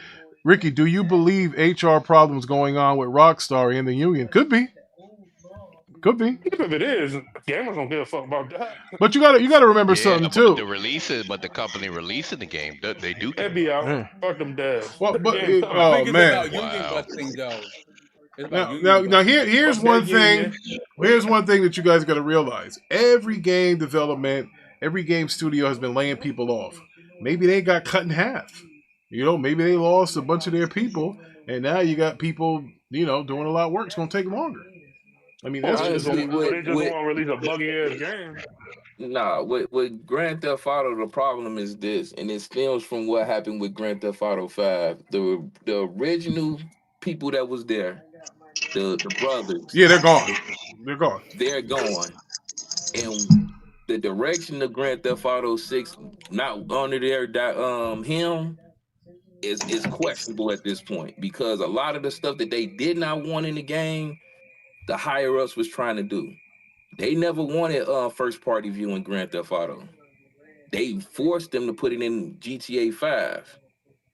Ricky, do you believe HR problems going on with Rockstar in the union? Could be. If it is, gamers don't give a fuck about that. But you gotta remember something too. But the company releasing the game, they do. They be out. Fuck them devs. Well, but I think it's about union busting though. Now here's one thing. Here's one thing that you guys got to realize. Every game development, every game studio has been laying people off. Maybe they got cut in half. Maybe they lost a bunch of their people, and now you got people, doing a lot of work. It's gonna take longer. I mean, that's they just want to release a buggy ass game. Nah, with Grand Theft Auto, the problem is this, and it stems from what happened with Grand Theft Auto 5. The original people that was there, the brothers. Yeah, they're gone. They're gone. And the direction of Grand Theft Auto 6, not under their him, is questionable at this point, because a lot of the stuff that they did not want in the game, the higher ups was trying to do. They never wanted first party view in Grand Theft Auto. They forced them to put it in GTA 5.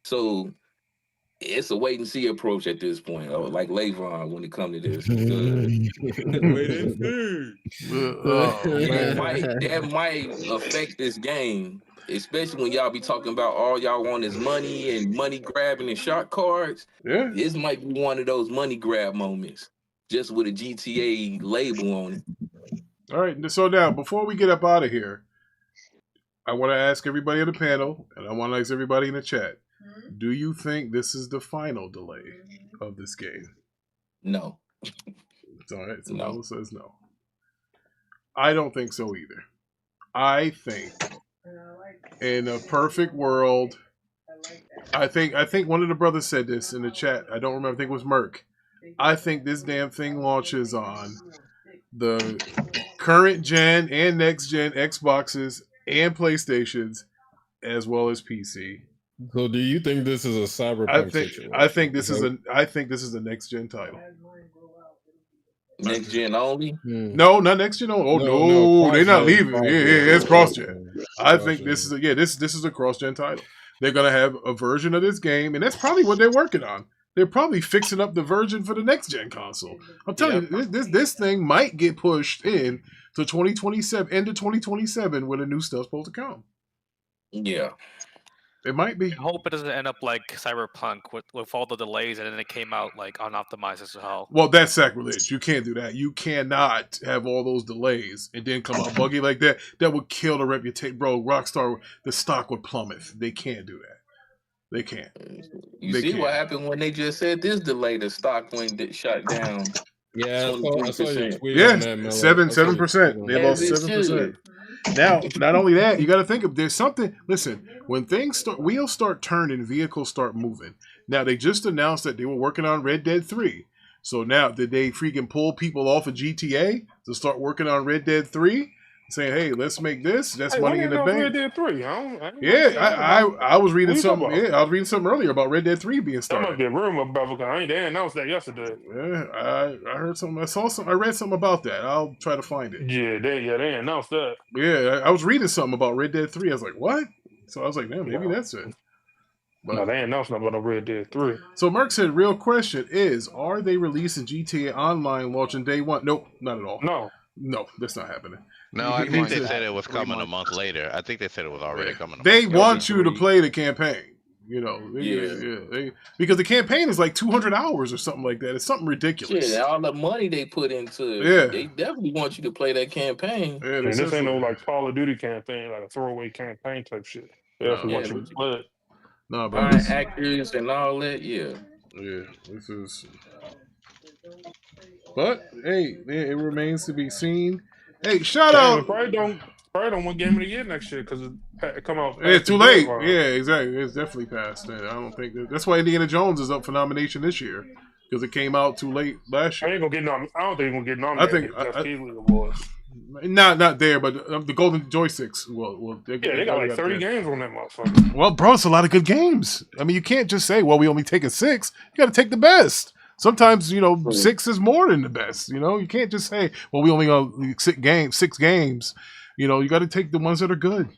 So it's a wait and see approach at this point, like Levon when it comes to this. That might affect this game, especially when y'all be talking about all y'all want is money and money grabbing and shot cards. Yeah, this might be one of those money grab moments, just with a GTA label on it. All right, so now before we get up out of here, I want to ask everybody on the panel, and I want to ask everybody in the chat: do you think this is the final delay of this game? No. All right, so Milo says no. I don't think so either. I think in a perfect world, I think one of the brothers said this in the chat. I don't remember. I think it was Merc. I think this damn thing launches on the current gen and next gen Xboxes and PlayStations, as well as PC. So, do you think this is a Cyberpunk situation? I think this is a next gen title. Next gen only? No, not next gen only. Oh no, they're not leaving. Yeah, it's cross gen. I think this is a cross gen title. They're gonna have a version of this game, and that's probably what they're working on. They're probably fixing up the version for the next gen console. I'm telling you, this thing might get pushed in to 2027, into 2027, when the new stuff's supposed to come. Yeah. It might be. I hope it doesn't end up like Cyberpunk with all the delays and then it came out like unoptimized as hell. Well, that's sacrilege. You can't do that. You cannot have all those delays and then come out buggy like that. That would kill the reputation. Bro, Rockstar, the stock would plummet. They can't do that. They can't. You see what happened when they just said this delay, the stock went shut down. Yeah, I saw your tweet. Yeah, on that, 7%. They lost 7%. Now, not only that, you got to think of there's something. Listen, when wheels start turning, vehicles start moving. Now they just announced that they were working on Red Dead 3. So now, did they freaking pull people off of GTA to start working on Red Dead 3? Saying, hey, let's make this. That's money in the bank. Red Dead 3. I was reading something. Yeah, I was reading something earlier about Red Dead 3 being started. That must be a rumor, brother. Because they announced that yesterday. Yeah, I heard something. I saw something. I read something about that. I'll try to find it. Yeah, they announced that. Yeah, I was reading something about Red Dead 3. I was like, what? So I was like, man, maybe that's it. But no, they announced nothing about Red Dead 3. So Mark said, real question is, are they releasing GTA Online launching day one? Nope, not at all. No, that's not happening. No, I think they said it was coming a month later. I think they said it was already coming. They want you to play the campaign. Because the campaign is like 200 hours or something like that. It's something ridiculous. Yeah, all the money they put into it. They definitely want you to play that campaign. Yeah, and this ain't no like Call of Duty campaign, like a throwaway campaign type shit. They definitely want you to play it. No, bro. Actors and all that, yeah. Yeah, this is. But hey, it remains to be seen. Hey, shout out. Probably don't win game of the year next year because it come out past It's the too late. deadline. Yeah, exactly. It's definitely past that. I don't think that's why Indiana Jones is up for nomination this year because it came out too late last year. I don't think he's gonna get nominated. Jeff Keighley Awards. Not there, but the Golden Joysticks. They got like 30 games on that motherfucker. Well, bro, it's a lot of good games. I mean, you can't just say, "Well, we only taking 6." You got to take the best. Sometimes 6 is more than the best. You can't just say, "Well, we only got 6 games." You got to take the ones that are good.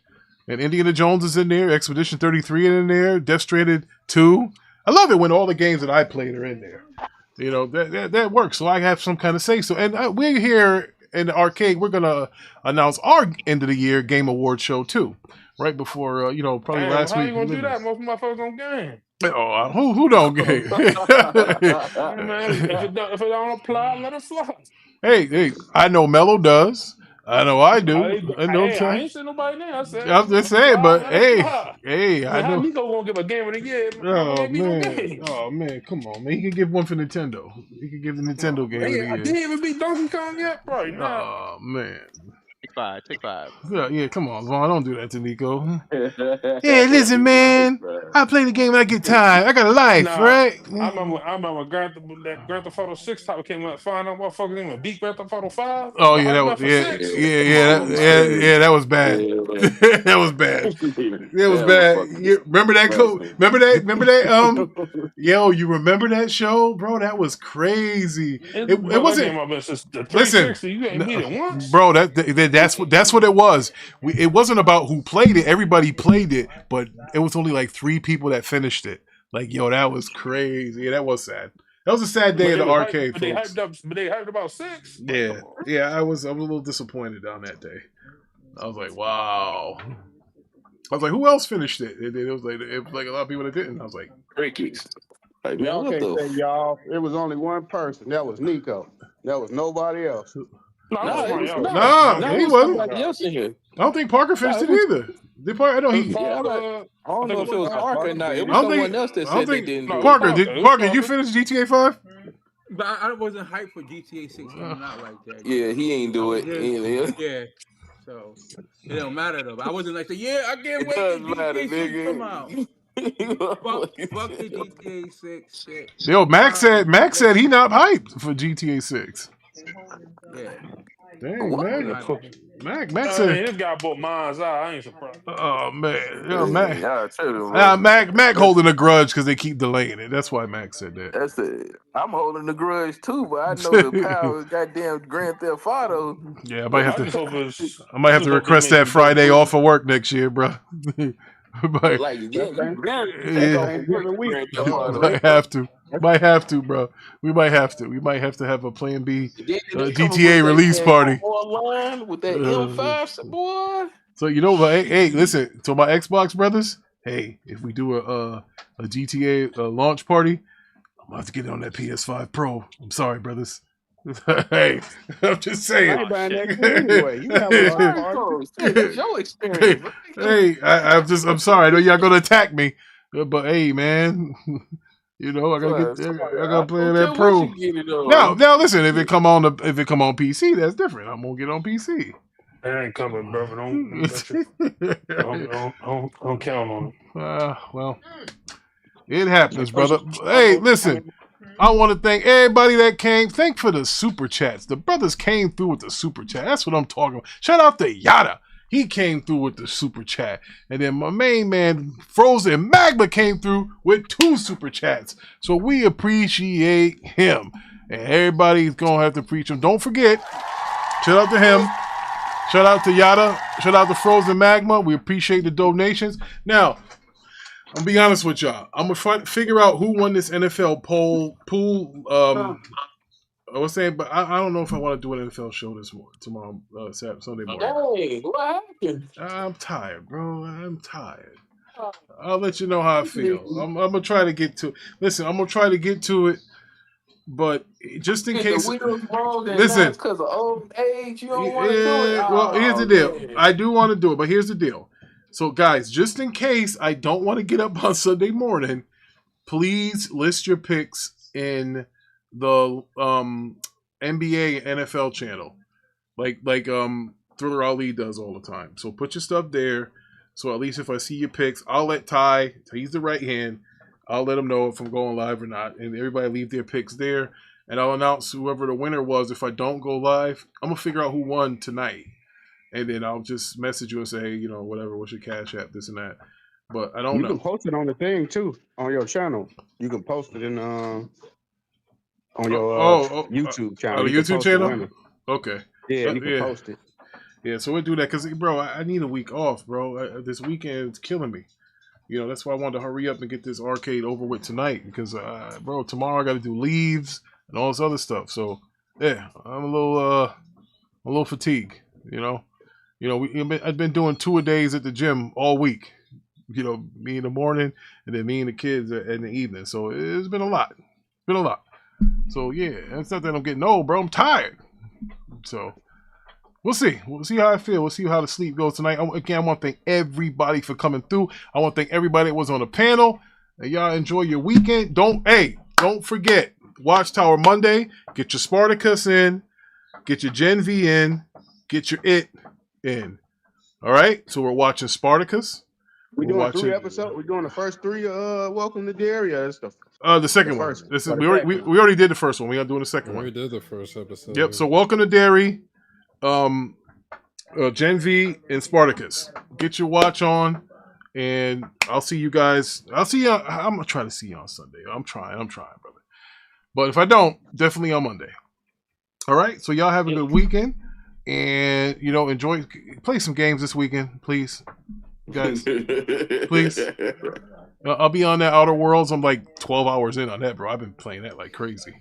And Indiana Jones is in there. Expedition 33 in there. Death Stranded 2. I love it when all the games that I played are in there. That works. So I have some kind of say so. And we're here in the arcade. We're gonna announce our end of the year game award show too, right before probably last week. How you gonna do that? Most motherfuckers don't game. Oh, who don't game? Man, if it don't apply, let it fly. Hey, I know Mello does. I know I do. I ain't seen nobody there. I'm just saying, but hey, I know. How Nico gonna give a game of the year? Oh man, come on, man. He can give one for Nintendo. He can give the Nintendo game of the year. I didn't even beat Donkey Kong yet, right now. Oh man. Take 5. Yeah, come on, Vaughn. Don't do that to Nico. Yeah, listen, man. I play the game when I get time. I got a life, right? I remember Grand Theft Auto 6 title came out. Find out motherfuckers even beat Grand Theft Auto 5. Oh yeah, that was that was bad. That was bad. It was bad. Remember that code? Remember that? Yo, you remember that show, bro? That was crazy. It wasn't. Listen, you ain't beat it once, bro. That's what it was. It wasn't about who played it. Everybody played it, but it was only like 3 people that finished it. Like, yo, that was crazy. Yeah, that was sad. That was a sad day in the arcade. But they hyped about 6. Yeah. I was a little disappointed on that day. I was like, wow. I was like, who else finished it? It was like a lot of people that didn't. I was like, crickets. Like, y'all can't say y'all. It was only one person. That was Nico. That was nobody else. He wasn't. I don't think Parker finished it either. I don't know if it was Parker or not. It was someone else that said they didn't. Parker, you finished GTA 5? But I wasn't hyped for GTA 6 coming out like that. Yeah, he ain't do it. Yeah. So it don't matter though. But I wasn't like, I can't wait till GTA 6 come out. Fuck the GTA 6 shit. Yo, Max said he not hyped for GTA 6. Yeah. Dang, Mac said this guy bought mine's out. I ain't surprised. Oh man, Mac holding a grudge because they keep delaying it. That's why Mac said that. That's it. I'm holding a grudge too, but I know the power of goddamn Grand Theft Auto. Yeah, I might have to request that Friday off of work next year, bro. Might have to, bro. We might have to have a Plan B GTA release party. With that M5, boy. So hey, listen to my Xbox brothers. Hey, if we do a GTA launch party, I'm gonna have to get on that PS5 Pro. I'm sorry, brothers. Hey, I'm just saying. Anyway, you have That's your experience. Hey, I'm sorry. I know y'all gonna attack me, but hey, man, I gotta play that Pro. Now, listen. If it come on PC, that's different. I'm gonna get on PC. It ain't coming, brother. Don't count on it. Well, it happens, brother. Hey, listen. I want to thank everybody that came. Thank for the super chats. The brothers came through with the super chat. That's what I'm talking about. Shout out to Yada. He came through with the super chat. And then my main man, Frozen Magma, came through with 2 super chats. So we appreciate him. And everybody's going to have to preach him. Don't forget, shout out to him. Shout out to Yada. Shout out to Frozen Magma. We appreciate the donations. Now, I'm gonna be honest with y'all. I'm gonna figure out who won this NFL pool. I was saying, but I don't know if I want to do an NFL show tomorrow, Sunday morning. Hey, what happened? I'm tired, bro. I'm tired. I'll let you know how I feel. I'm gonna try to get to it. Listen, I'm gonna try to get to it, but just in case. Listen, because of old age, you don't want to do it. Well, here's the deal. I do want to do it, but here's the deal. So, guys, just in case I don't want to get up on Sunday morning, please list your picks in the NBA NFL channel, like Thriller Ali does all the time. So put your stuff there. So at least if I see your picks, I'll let he's the right hand. I'll let him know if I'm going live or not, and everybody leave their picks there. And I'll announce whoever the winner was. If I don't go live, I'm gonna figure out who won tonight, and then I'll just message you and say, whatever, what's your cash app, this and that. But I don't know. You can post it on the thing too, on your channel. You can post it in on your YouTube channel. The YouTube channel. Okay. Yeah, you can post it. Yeah, so we'll do that because, bro, I need a week off, bro. This weekend's killing me. That's why I wanted to hurry up and get this arcade over with tonight because, bro, tomorrow I got to do leaves and all this other stuff. So, yeah, I'm a little fatigued. I've been doing 2-a-days at the gym all week. Me in the morning and then me and the kids in the evening. So it's been a lot. So yeah, it's not that I'm getting old, bro. I'm tired. So we'll see. We'll see how I feel. We'll see how the sleep goes tonight. Again, I want to thank everybody for coming through. I want to thank everybody that was on the panel. And y'all enjoy your weekend. Don't forget, Watchtower Monday. Get your Spartacus in. Get your Gen V in. Get your IT in. All right? So we're watching Spartacus. We're doing 3 episodes. We're doing the first 3 Welcome to Derry. It's the second one. We already did the first one. We are doing the second one. We did the first episode. Yep. So Welcome to Derry, Gen V, and Spartacus. Get your watch on, and I'll see you guys. I'm gonna try to see you on Sunday. I'm trying, brother. But if I don't, definitely on Monday. All right. So y'all have a good weekend, and enjoy. Play some games this weekend, please. Guys, please. I'll be on that Outer Worlds. I'm like 12 hours in on that, bro. I've been playing that like crazy.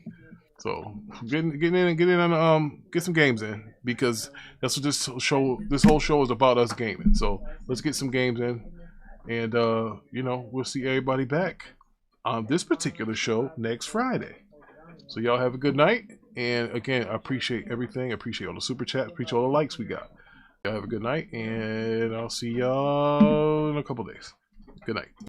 So get in on get some games in because that's what this whole show is about, us gaming. So let's get some games in, and we'll see everybody back on this particular show next Friday. So y'all have a good night, and again, I appreciate everything. I appreciate all the super chats. Appreciate all the likes we got. Y'all have a good night, and I'll see y'all in a couple days. Good night.